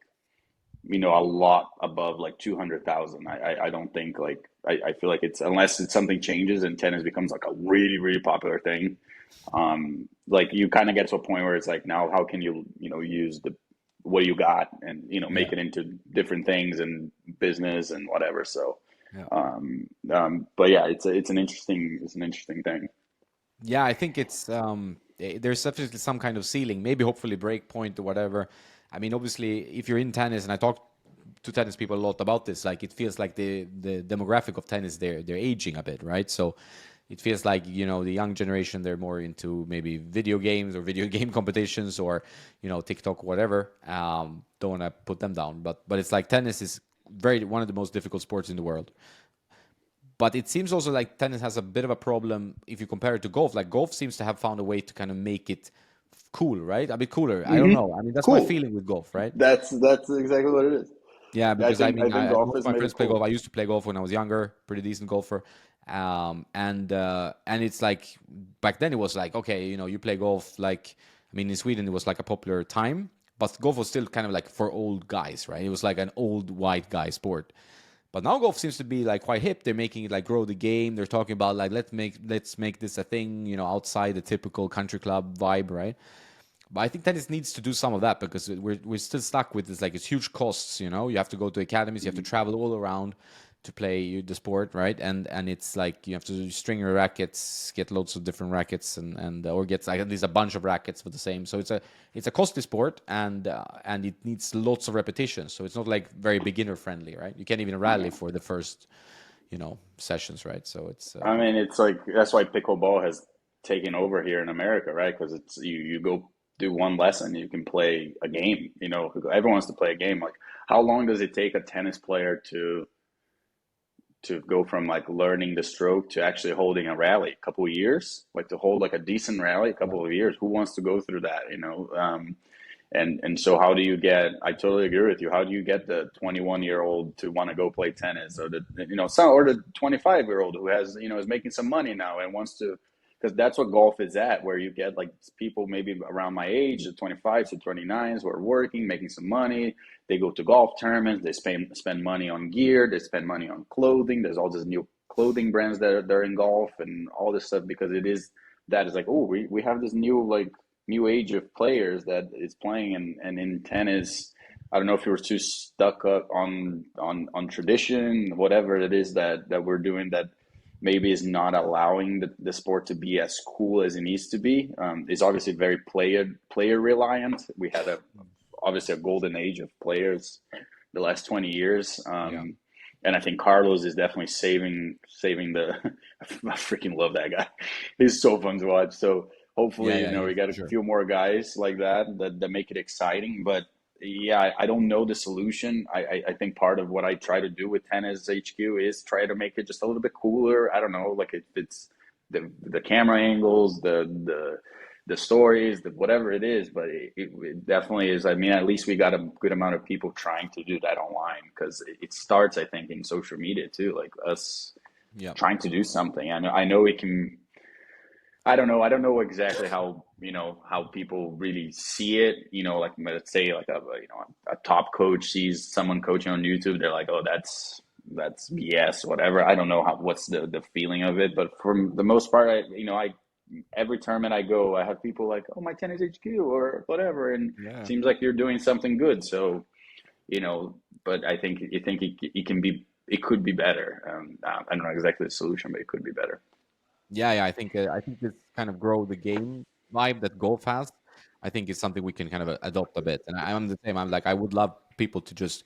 a lot above like 200,000. I don't think like I feel like it's unless it's something changes and tennis becomes like a really really popular thing. Like you kind of get to a point where it's like now how can you use the what you got and yeah, make it into different things and business and whatever. So, yeah. but yeah, it's an interesting thing. Yeah, I think there's definitely some kind of ceiling, maybe hopefully break point or whatever. I mean, obviously, if you're in tennis, and I talk to tennis people a lot about this, like it feels like the demographic of tennis they're aging a bit, right? So it feels like the young generation they're more into maybe video games or video game competitions or TikTok whatever. Don't want to put them down, but it's like tennis is very one of the most difficult sports in the world. But it seems also like tennis has a bit of a problem if you compare it to golf. Like golf seems to have found a way to kind of make it cool, right? A bit cooler. I don't Hmm. know. I mean, that's my Cool. feeling with golf, right? That's exactly what it is. Yeah, I because I think I mean, think golf most of has my made friends it play golf. cool. I used to play golf when I was younger, pretty decent golfer. And it's like back then it was like okay, you play golf like I mean in Sweden it was like a popular time, but golf was still kind of like for old guys, right? It was like an old white guy sport. But now golf seems to be like quite hip. They're making it like grow the game. They're talking about like let's make this a thing, outside the typical country club vibe, right? But I think tennis needs to do some of that because we're still stuck with this like it's huge costs. You have to go to academies, you have to travel all around to play the sport, right? And it's like you have to string your rackets, get loads of different rackets, and or get like at least a bunch of rackets for the same. So it's a costly sport, and it needs lots of repetition. So it's not like very beginner friendly, right? You can't even rally Yeah. for the first sessions, right? So it's I mean, it's like that's why pickleball has taken over here in America, right? Because it's you go do one lesson, you can play a game. Everyone wants to play a game. Like, how long does it take a tennis player to go from like learning the stroke to actually holding a rally? A couple of years, like to hold like a decent rally, a couple of years. Who wants to go through that? And so how do you get? I totally agree with you. How do you get the 21-year-old to want to go play tennis, or the 25-year-old who has is making some money now and wants to, because that's what golf is at, where you get like people maybe around my age, the 25 to 29s, who are working, making some money. They go to golf tournaments. They spend money on gear. They spend money on clothing. There's all these new clothing brands that are in golf and all this stuff because it is that is like, oh, we have this new age of players that is playing and in tennis. I don't know if you were too stuck up on tradition, whatever it is that we're doing that maybe is not allowing the sport to be as cool as it needs to be. It's obviously very player reliant. We had obviously a golden age of players the last 20 years. yeah, And I think Carlos is definitely saving the. I freaking love that guy. He's so fun to watch. So yeah, hopefully, yeah, yeah, we got for a sure. few more guys like that make it exciting. But yeah, I don't know the solution. I think part of what I try to do with Tennis HQ is try to make it just a little bit cooler. I don't know, like if it's the camera angles, the stories, whatever it is, but it definitely is. I mean, at least we got a good amount of people trying to do that online because it starts, I think, in social media too, like us Yeah, trying to do something. I know it can. I don't know exactly how how people really see it. Like let's say like a top coach sees someone coaching on YouTube, they're like, oh, that's BS, whatever. I don't know what's the feeling of it, but for the most part, I every tournament I go, I have people like, "Oh, my tennis HQ or whatever," and it yeah. seems like you're doing something good. So, but I think it can be, it could be better. I don't know exactly the solution, but it could be better. Yeah, yeah. I think this kind of grow the game vibe that golf has. I think it's something we can kind of adopt a bit. And I'm the same. I'm like, I would love people to just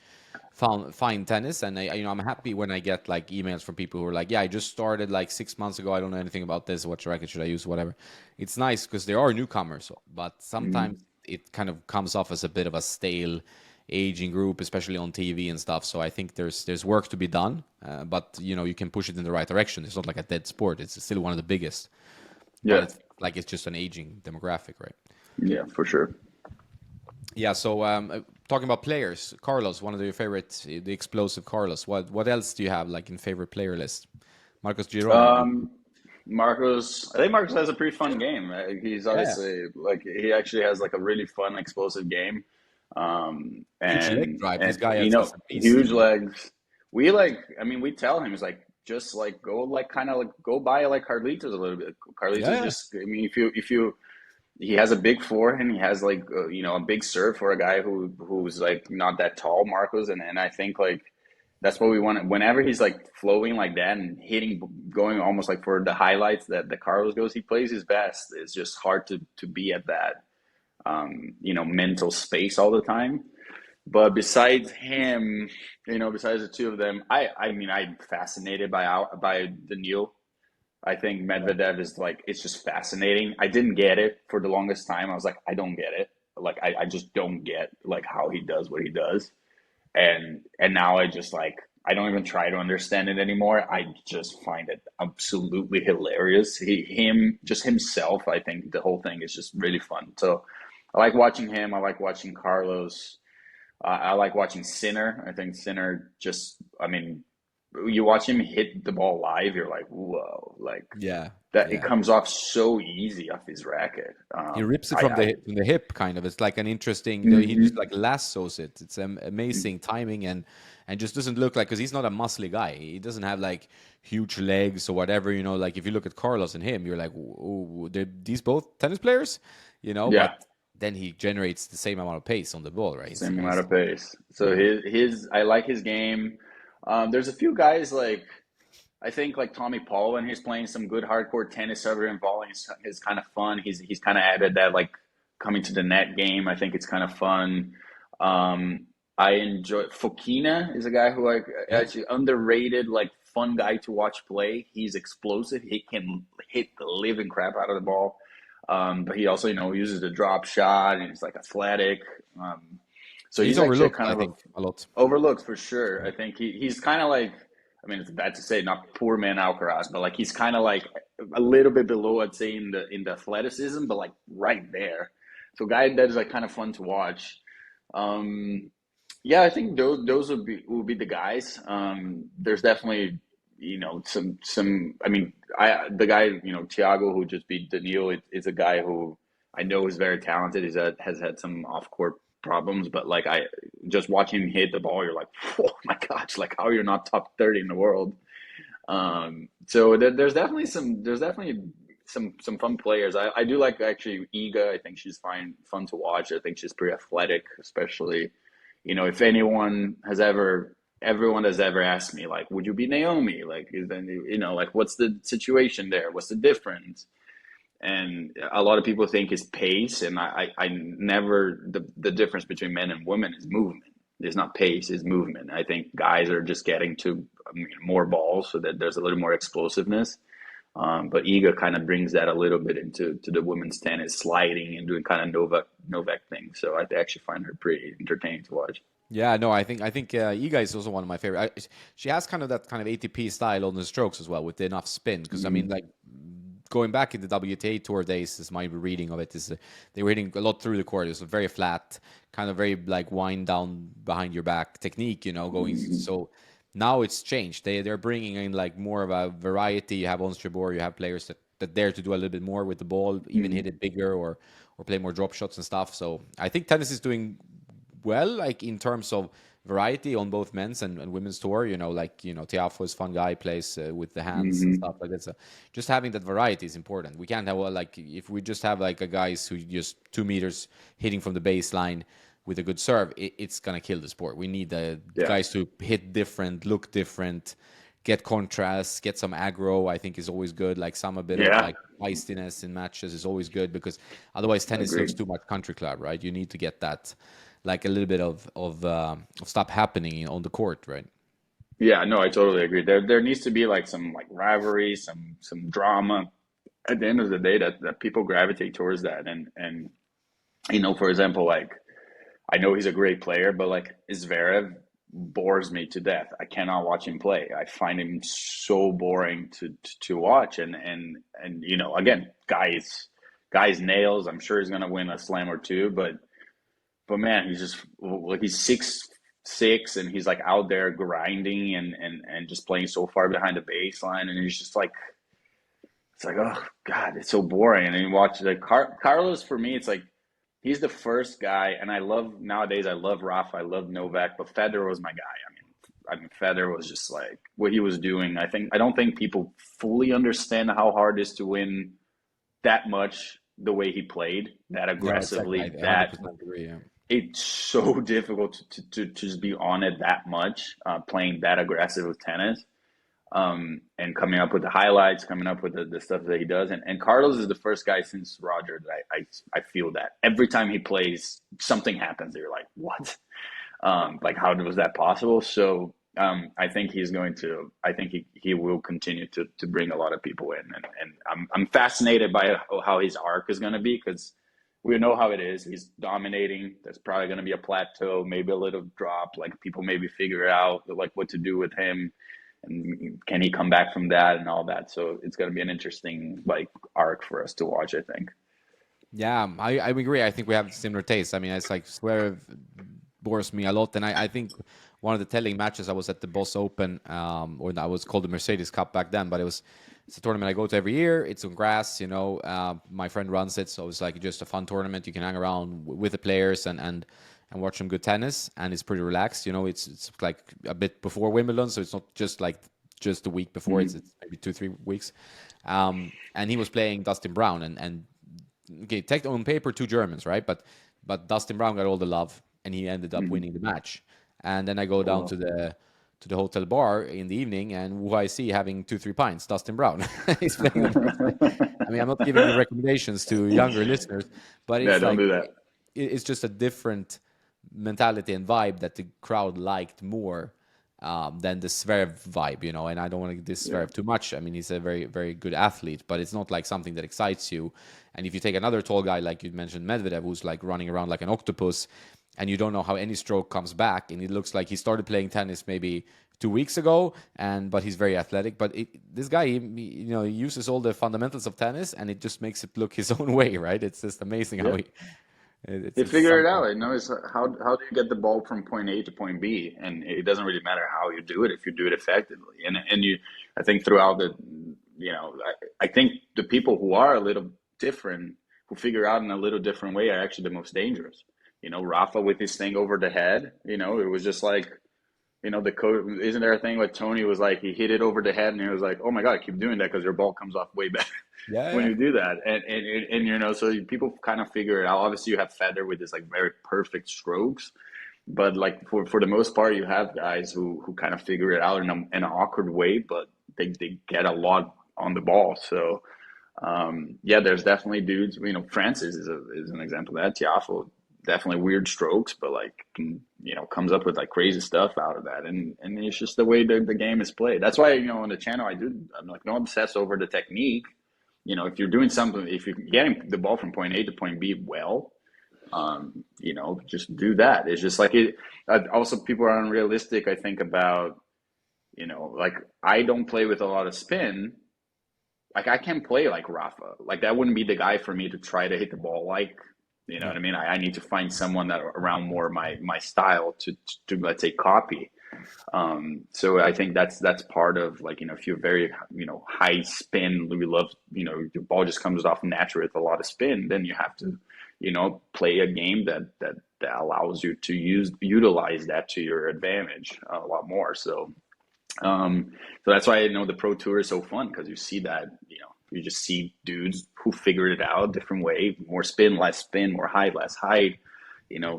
find tennis, and I'm happy when I get like emails from people who are like, yeah, I just started like 6 months ago. I don't know anything about this. What racket should I use? Whatever. It's nice because there are newcomers, but sometimes Mm. it kind of comes off as a bit of a stale aging group, especially on TV and stuff. So I think there's work to be done, but you can push it in the right direction. It's not like a dead sport. It's still one of the biggest, but Yeah, it's like it's just an aging demographic, right? yeah, for sure. Yeah. So talking about players, Carlos, one of your favorites, the explosive Carlos. What else do you have like in favorite player list? Marcos Giron, obviously. Um, Marcos, I think Marcos has a pretty fun game. He's Yeah, obviously like he actually has like a really fun, explosive game. huge leg drive. This And guy has a beast. huge legs. We like, I mean, we tell him it's like just like go like kind of like go by like Carlitos a little bit. Carlitos Yeah, just, I mean, if you he has a big forehand. He has like a big serve for a guy who's like not that tall, Marcos, and I think like that's what we want. Whenever he's like flowing like that and hitting, going almost like for the highlights that the Carlos goes, he plays his best. It's just hard to be at that mental space all the time. But besides him, besides the two of them, I mean I'm fascinated by Daniil. I think Medvedev is like it's just fascinating. I didn't get it for the longest time. I was like, I don't get it. Like I just don't get like how he does what he does. And now I just like I don't even try to understand it anymore. I just find it absolutely hilarious. Him just himself. I think the whole thing is just really fun. So I like watching him. I like watching Carlos. I like watching Sinner. I think Sinner just. I mean, you watch him hit the ball live. You're like, whoa! Like yeah, that. It yeah. comes off so easy off his racket. He rips it I. from I the hip, kind of. It's like an interesting. He just mhm. like lassos it. It's amazing timing and just doesn't look like because he's not a muscly guy. He doesn't have like huge legs or whatever. Like if you look at Carlos and him, you're like, oh, they're these both tennis players, Yeah. But then he generates the same amount of pace on the ball, right? Same amount He's of pace. So yeah, his I like his game. There's a few guys like I think like Tommy Paul when he's playing some good hardcore tennis server and volley is kind of fun. He's kind of added that like coming to the net game. I think it's kind of fun. I enjoy Fokina is a guy who I yeah. actually underrated like fun guy to watch play. He's explosive. He can hit the living crap out of the ball. But he also uses the drop shot and he's like athletic. So He's he's actually overlooked, kind I of a think, a lot. overlooked for sure. I think he's kind of like, I mean, it's bad to say, not poor man Alcaraz, but like he's kind of like a little bit below, I'd say, in the athleticism, but like right there. So guy that is like kind of fun to watch. Um, yeah, I think those would be the guys. There's definitely some. I mean, I the guy Thiago who just beat Daniil is a guy who I know is very talented. Has had some off court problems, but like I just watch him hit the ball, you're like, oh my gosh, like how you're not top 30 in the world. So there's definitely some fun players. I do like actually Iga. I think she's fun to watch. I think she's pretty athletic, especially if everyone has ever asked me like, would you be Naomi? Like, is then like what's the situation there? What's the difference? And a lot of people think it's pace, and I never the difference between men and women is movement. It's not pace, it's movement. I think guys are just getting to more balls so that there's a little more explosiveness. But Iga kind of brings that a little bit into the women's tennis, sliding and doing kind of Novak things. So I actually find her pretty entertaining to watch. Yeah, no, I think Iga is also one of my favorite. She has kind of that kind of ATP style on the strokes as well with enough spin. Because I mean, Mm, like going back in the WTA tour days, is my reading of it is they were hitting a lot through the court. It was a very flat, kind of very like wind down behind your back technique. Going mm, so now it's changed. They're bringing in like more of a variety. You have on Stribor, you have players that dare to do a little bit more with the ball, even hit mm, it bigger or play more drop shots and stuff. So I think tennis is doing well, like in terms of variety on both men's and women's tour. Tiafoe is fun guy, plays with the hands and stuff mm. like that. So just having that variety is important. We can't have like if we just have like a guys who just 2 meters hitting from the baseline with a good serve, it's gonna kill the sport. We need the Yeah. guys to hit different, look different, get contrast, get some aggro, I think is always good. Like some a bit of Yeah, like feistiness in matches is always good because otherwise tennis looks agreed. too much country club, right? You need to get that like a little bit of stuff happening on the court, right? Yeah, no, I totally agree. There needs to be like some like rivalry, some drama. At the end of the day, that people gravitate towards that, and for example, like I know he's a great player, but like Zverev bores me to death. I cannot watch him play. I find him so boring to watch. And again, guys nails. I'm sure he's gonna win a slam or two, but man, he's just like he's 6'6", and he's like out there grinding and just playing so far behind the baseline, and he's just like it's like, oh God, it's so boring. And then you watch like Carlos, for me, it's like he's the first guy, and I love nowadays. I love Rafa, I love Novak, but Federer was my guy. I mean, Federer was just like what he was doing. I don't think people fully understand how hard it is to win that much the way he played, that No, exactly. I aggressively, that 100% agree. Yeah. it's so difficult to just be on it that much, playing that aggressive with tennis, and coming up with the highlights, coming up with the stuff that he does. And Carlos is the first guy since Roger that I feel that every time he plays, something happens. You're like, what? Like, how was that possible? So I think I think he will continue to bring a lot of people in. And I'm fascinated by how his arc is going to be because we know how it is. He's dominating. There's probably going to be a plateau, maybe a little drop. Like people maybe figure out like what to do with him and can he come back from that and all that. So it's going to be an interesting like arc for us to watch, I think. Yeah, I agree. I think we have similar tastes. I mean, it's like Zverev bores me a lot, and I think one of the telling matches I was at the Boss Open, or that was called the Mercedes Cup back then, but it's a tournament I go to every year. It's on grass, my friend runs it, so it's like just a fun tournament. You can hang around with the players and watch some good tennis, and it's pretty relaxed. It's like a bit before Wimbledon, so it's not just like just a week before. It's maybe 2-3 weeks. And he was playing Dustin Brown, and okay, take on paper two Germans, right? But Dustin Brown got all the love, and he ended up winning the match. And then I go down Cool. to the hotel bar in the evening, and who I see having 2-3 pints, Dustin Brown. He's playing the next day. I mean, I'm not giving the recommendations to younger listeners, but Yeah, it's don't like do that. it's just a different mentality and vibe that the crowd liked more than the Zverev vibe, And I don't want to diss Yeah. Zverev too much. I mean, he's a very, very good athlete, but it's not like something that excites you. And if you take another tall guy, like you mentioned, Medvedev, who's like running around like an octopus, and you don't know how any stroke comes back, and it looks like he started playing tennis maybe 2 weeks ago, but he's very athletic. But this guy, he uses all the fundamentals of tennis, and it just makes it look his own way, right? It's just amazing how Yeah. he. It's They it's figure it something. out. It's how do you get the ball from point A to point B, and it doesn't really matter how you do it if you do it effectively. And I think throughout I think the people who are a little different, who figure out in a little different way, are actually the most dangerous. Rafa with his thing over the head. It was just like the coach. Isn't there a thing like Tony was like he hit it over the head, and he was like, oh my God, keep doing that because your ball comes off way better Yeah, when yeah. you do that. And so people kind of figure it out. Obviously, you have Federer with his like very perfect strokes, but like for the most part, you have guys who kind of figure it out in an awkward way, but they get a lot on the ball. So yeah, there's definitely dudes. Francis is an example of that. Tiafo, definitely weird strokes, but like comes up with like crazy stuff out of that, and it's just the way the game is played. That's why on the channel I'm like don't obsess over the technique. If you're doing something, if you're getting the ball from point A to point B well, just do that. It's just like it. Also, people are unrealistic, I think, about like I don't play with a lot of spin. Like I can't play like Rafa. Like that wouldn't be the guy for me to try to hit the ball like. You know No. what I mean? I need to find someone that around more my style to let's say copy. So I think that's part of like if you're very high spin, we love your ball just comes off natural with a lot of spin, then you have to play a game that allows you to utilize that to your advantage a lot more. So that's why the pro tour is so fun because you see that you just see dudes who figured it out a different way, more spin, less spin, more height, less height.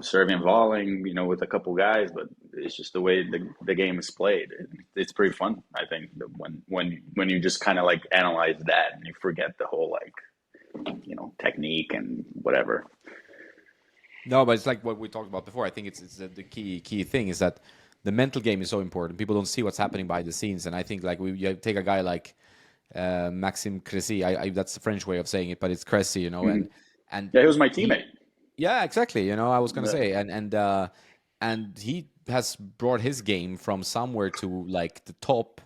serving and volleying, with a couple guys, but it's just the way the game is played. It's pretty fun, I think, when you just kind of like analyze that and you forget the whole like, technique and whatever. No, but it's like what we talked about before. I think it's the key thing is that the mental game is so important. People don't see what's happening behind the scenes, and I think like you take a guy like Maxime Cressy. That's the French way of saying it, but it's Cressy, Hmm. and Yeah, he was my he teammate. yeah, exactly. I was gonna Yeah. say, and he has brought his game from somewhere to like the top,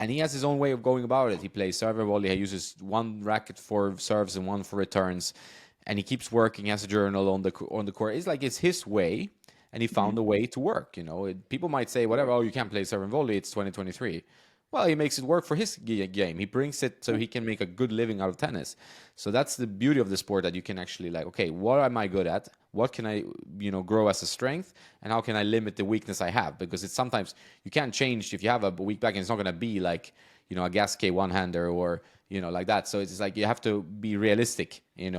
and he has his own way of going about it. He plays server volley. He uses one racket for serves and one for returns, and he keeps working. He has a journal on the court. It's like it's his way, and he Hmm. found a way to work. People might say whatever. Oh, you can't play serve and volley. It's 2023. Well, he makes it work for his game. He brings it so he can make a good living out of tennis. So that's the beauty of the sport, that you can actually like, okay, what am I good at? What can I, grow as a strength, and how can I limit the weakness I have? Because it's sometimes you can't change if you have a weak back, and it's not going to be like, a Gasquet one-hander or like that. So it's like you have to be realistic, and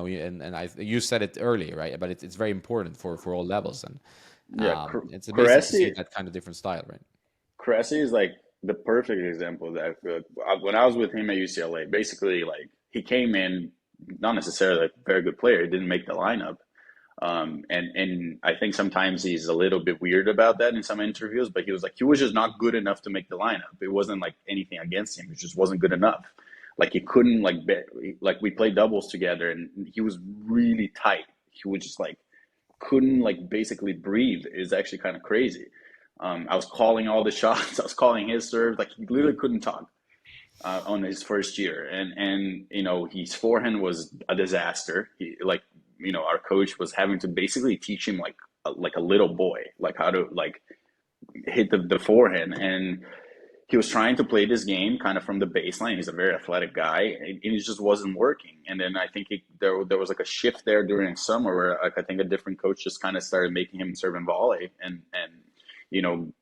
you said it earlier, right? But it's very important for all levels, and Yeah, it's amazing to see Cressy that kind of different style, right? Cressy is like the perfect example of that. I feel like when I was with him at UCLA, basically like he came in not necessarily a very good player. He didn't make the lineup. And I think sometimes he's a little bit weird about that in some interviews, but he was just not good enough to make the lineup. It wasn't like anything against him. It just wasn't good enough. Like he couldn't like we played doubles together and he was really tight. He was just like couldn't like basically breathe. It's actually kind of crazy. I was calling all the shots. I was calling his serve. Like he literally couldn't talk on his first year, and his forehand was a disaster. Our coach was having to basically teach him like a little boy, like how to like hit the forehand, and he was trying to play this game kind of from the baseline. He's a very athletic guy, and it just wasn't working. And then I think there was like a shift there during summer where like, I think a different coach just kind of started making him serve and volley, and you know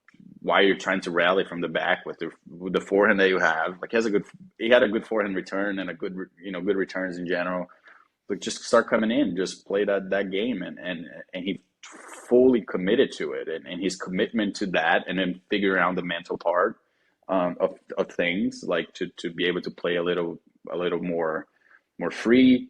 why you're trying to rally from the back with the forehand that you have. Like he had a good forehand return and a good returns in general. But just start coming in, just play that game, and he fully committed to it, and his commitment to that, and then figure out the mental part of things, like to be able to play a little more free.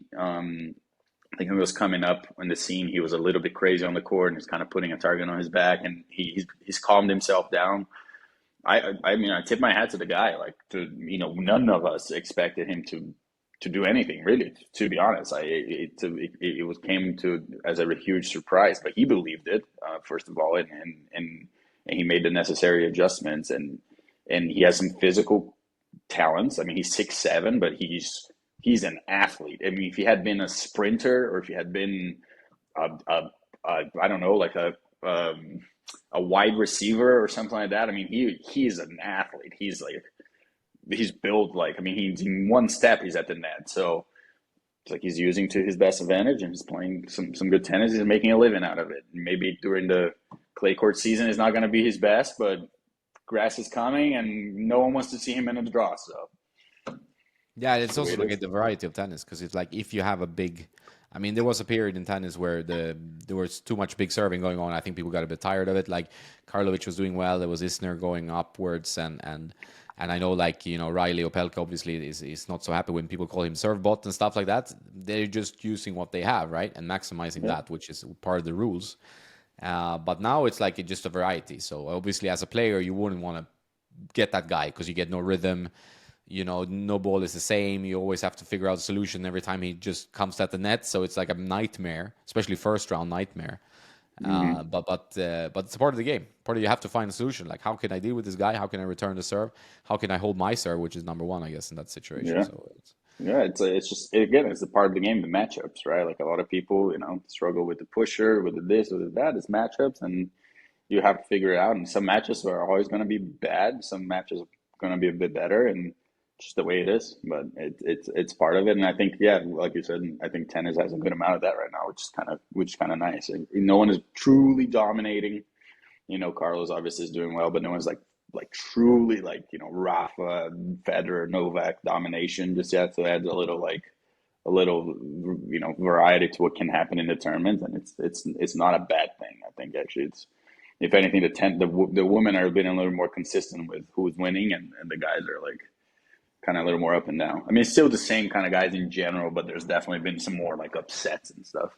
I think he was coming up on the scene. He was a little bit crazy on the court and he's kind of putting a target on his back, and he's calmed himself down. I mean, I tip my hat to the guy. Like, none of us expected him to do anything really. To be honest, it was came to as a huge surprise, but he believed it first of all, and he made the necessary adjustments, and he has some physical talents. I mean, he's 6'7", but he's an athlete. I mean, if he had been a sprinter or if he had been I don't know, like a wide receiver or something like that. I mean, he's an athlete. He's built like, I mean, he's in one step, he's at the net. So it's like he's using to his best advantage and he's playing some good tennis. He's making a living out of it. Maybe during the clay court season is not going to be his best, but grass is coming and no one wants to see him in a draw. So Yeah, it's it's the way also it like is. the variety of tennis, because it's like if you have a big, I mean, there was a period in tennis where there was too much big serving going on. I think people got a bit tired of it. Like Karlovic was doing well, there was Isner going upwards, and I know like Riley Opelka obviously is not so happy when people call him serve bot and stuff like that. They're just using what they have, right, and maximizing Yeah. that, which is part of the rules. But now it's like just a variety. So obviously, as a player, you wouldn't want to get that guy because you get no rhythm. No ball is the same. You always have to figure out a solution every time he just comes at the net. So it's like a nightmare, especially first round nightmare. Hmm. But it's part of the game. Part of you have to find a solution. Like, how can I deal with this guy? How can I return the serve? How can I hold my serve, which is number one, I guess, in that situation. Yeah. So it's, Yeah, it's just again, it's a part of the game, the matchups, right? Like a lot of people, struggle with the pusher, with the this, with the that. It's matchups, and you have to figure it out. And some matches are always going to be bad. Some matches are going to be a bit better, and just the way it is. But it's part of it. And I think, yeah, like you said, I think tennis has a good amount of that right now, which is kind of nice. And no one is truly dominating. Carlos obviously is doing well, but no one's like truly like Rafa, Federer, Novak domination just yet. So it adds a little like a little, variety to what can happen in the tournaments, and it's not a bad thing. I think actually it's, if anything, the women are being a little more consistent with who's winning, and the guys are like kind of a little more up and down. I mean, it's still the same kind of guys in general, but there's definitely been some more like upsets and stuff.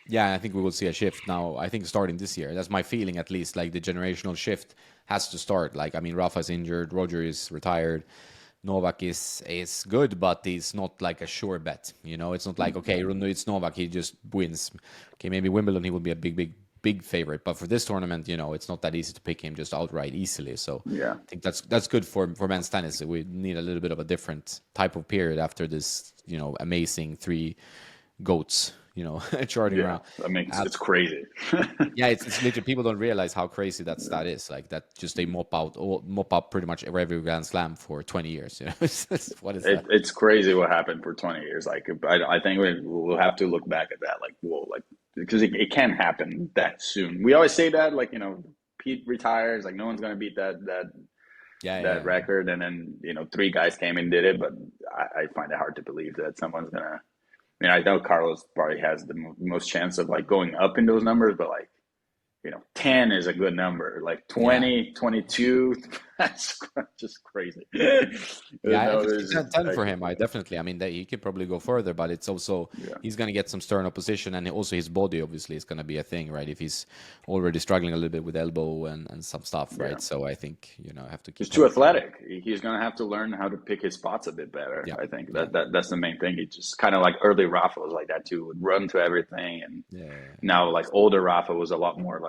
Yeah, I think we will see a shift now. I think starting this year. That's my feeling, at least. Like the generational shift has to start. Like, I mean, Rafa's injured, Roger is retired, Novak is good, but he's not like a sure bet. It's not like, okay, it's Novak, he just wins. Okay, maybe Wimbledon he will be a big favorite, but for this tournament, it's not that easy to pick him just outright easily. So Yeah. I think that's good for men's tennis. We need a little bit of a different type of period after this, amazing three goats, charting Yeah. around. I mean, it's crazy. Yeah, it's literally, people don't realize how crazy that is. Like that, just they mop up pretty much every Grand Slam for 20 years. What is that? It's crazy what happened for 20 years. Like, I think we'll have to look back at that. Like, whoa, like, because it can't happen that soon. We always say that, like, Pete retires, like no one's gonna beat that Yeah. record, and then three guys came and did it. But I find it hard to believe that someone's gonna. I mean, I know Carlos probably has the most chance of like going up in those numbers, but like 10 is a good number. Like Yeah. 20, 22, that's just crazy. Yeah, if There's it's just 10 like, for him, I definitely. I mean, that he could probably go further, but it's also yeah, he's going to get some stern opposition, and also his body obviously is going to be a thing, right? If he's already struggling a little bit with elbow and some stuff, yeah. right? So I think have to He's keep too everything. athletic. He's gonna have to learn how to pick his spots a bit better. Yeah, I think yeah, that's the main thing. He just kind of like early Rafa was like that too, would run to everything, and yeah. now like older Rafa was a lot more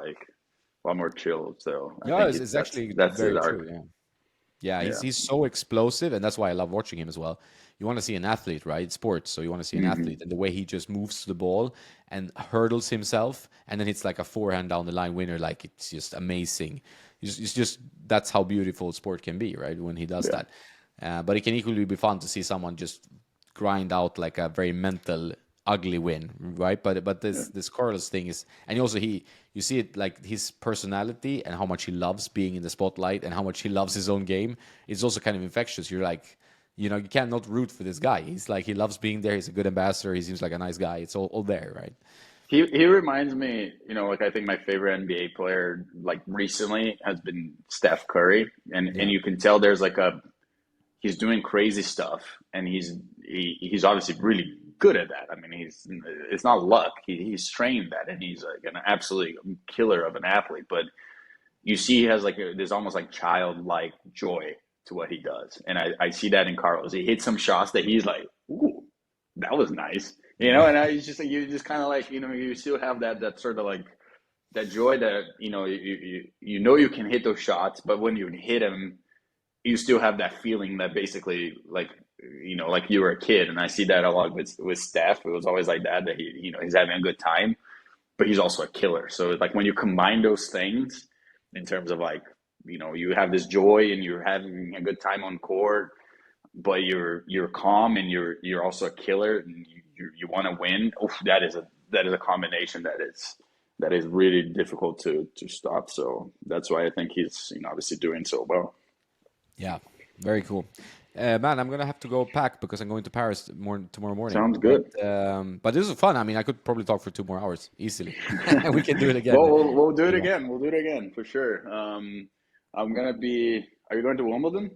chill. So I Yeah, think it's that's actually that's his very true. arc. Yeah. Yeah, he's Yeah. he's so explosive, and that's why I love watching him as well. You want to see an athlete, right? It's sports, so you want to see an Hmm. athlete, and the way he just moves to the ball and hurdles himself, and then it's like a forehand down the line winner. Like it's just amazing. It's just that's how beautiful sport can be, right? When he does Yeah. that, but it can equally be fun to see someone just grind out like a very mental ugly win, right? But Yeah. this Carlos thing is, and also you see it like his personality and how much he loves being in the spotlight and how much he loves his own game. It's also kind of infectious. You're like, you cannot root for this guy. He's like he loves being there. He's a good ambassador. He seems like a nice guy. It's all there, right? He reminds me, like I think my favorite NBA player like recently has been Steph Curry, and Yeah, you can tell there's like he's doing crazy stuff, and he's obviously really good at that. I mean, it's not luck. He's trained that, and he's like an absolute killer of an athlete. But you see, he has like this almost like childlike joy to what he does, and I see that in Carlos. He hits some shots that he's like, "Ooh, that was nice," yeah, and I just you just kind of like you still have that sort of like that joy that you can hit those shots, but when you hit them you still have that feeling that basically like like you were a kid, and I see that a lot with Steph. It was always like that he he's having a good time, but he's also a killer. So like when you combine those things in terms of like you have this joy and you're having a good time on court, but you're calm and you're also a killer and you want to win. Oof, that is a combination that is really difficult to stop. So that's why I think he's obviously doing so well. yeah. Very cool. Man, I'm gonna have to go pack because I'm going to Paris tomorrow morning. Sounds But good. but this is fun. I mean, I could probably talk for 2 more hours easily. We can do it again. Well, we'll do it You know. again. We'll do it again for sure. I'm gonna be. Are you going to Wimbledon?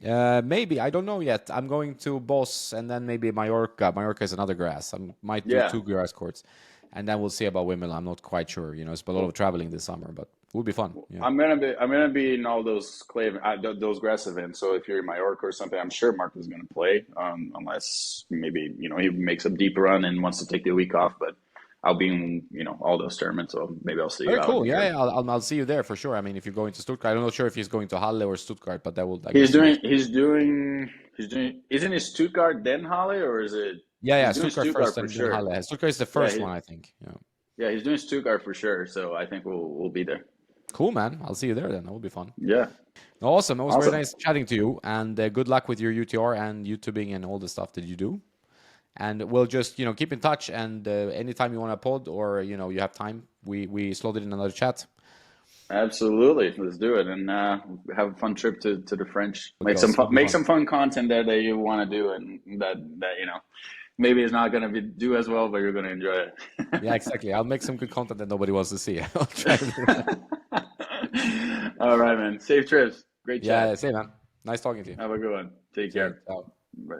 Maybe I don't know yet. I'm going to Boss and then maybe Mallorca. Mallorca is another grass. I might do Yeah, two grass courts, and then we'll see about Wimbledon. I'm not quite sure. It's a lot of traveling this summer, but it will be fun. Yeah. I'm gonna be in all those those grass events. So if you're in Mallorca or something, I'm sure Marcos is gonna play. Unless maybe he makes a deep run and wants to take the week off. But I'll be in all those tournaments. So maybe I'll see you Very out cool. Yeah, there. yeah, I'll see you there for sure. I mean, if you're going to Stuttgart, I'm not sure if he's going to Halle or Stuttgart, but that will, I He's guess, you will. doing. He's doing. He's doing. Isn't it Stuttgart then Halle, or is it? Yeah, He's yeah, doing Stuttgart Stuttgart first for and then sure. Halle. Stuttgart is the Yeah, first one, I think. Yeah. yeah, he's doing Stuttgart for sure. So I think we'll be there. Cool, man. I'll see you there then. That will be fun. Yeah, Awesome. It was very awesome. nice chatting to you, and good luck with your UTR and YouTubing and all the stuff that you do. And we'll just keep in touch. And anytime you want to pod or you have time, we slot it in another chat. Absolutely. Let's do it and have a fun trip to the French. It goes. It will be Make fun. some fun content there that you want to do and that. maybe it's not gonna do as well, but you're gonna enjoy it. Yeah, exactly. I'll make some good content that nobody wants to see. I'll try to do that. All right, man. Safe trips. Great Yeah, chat. same man. Nice talking to you. Have a good one. Take Same. care. Ciao. Bye.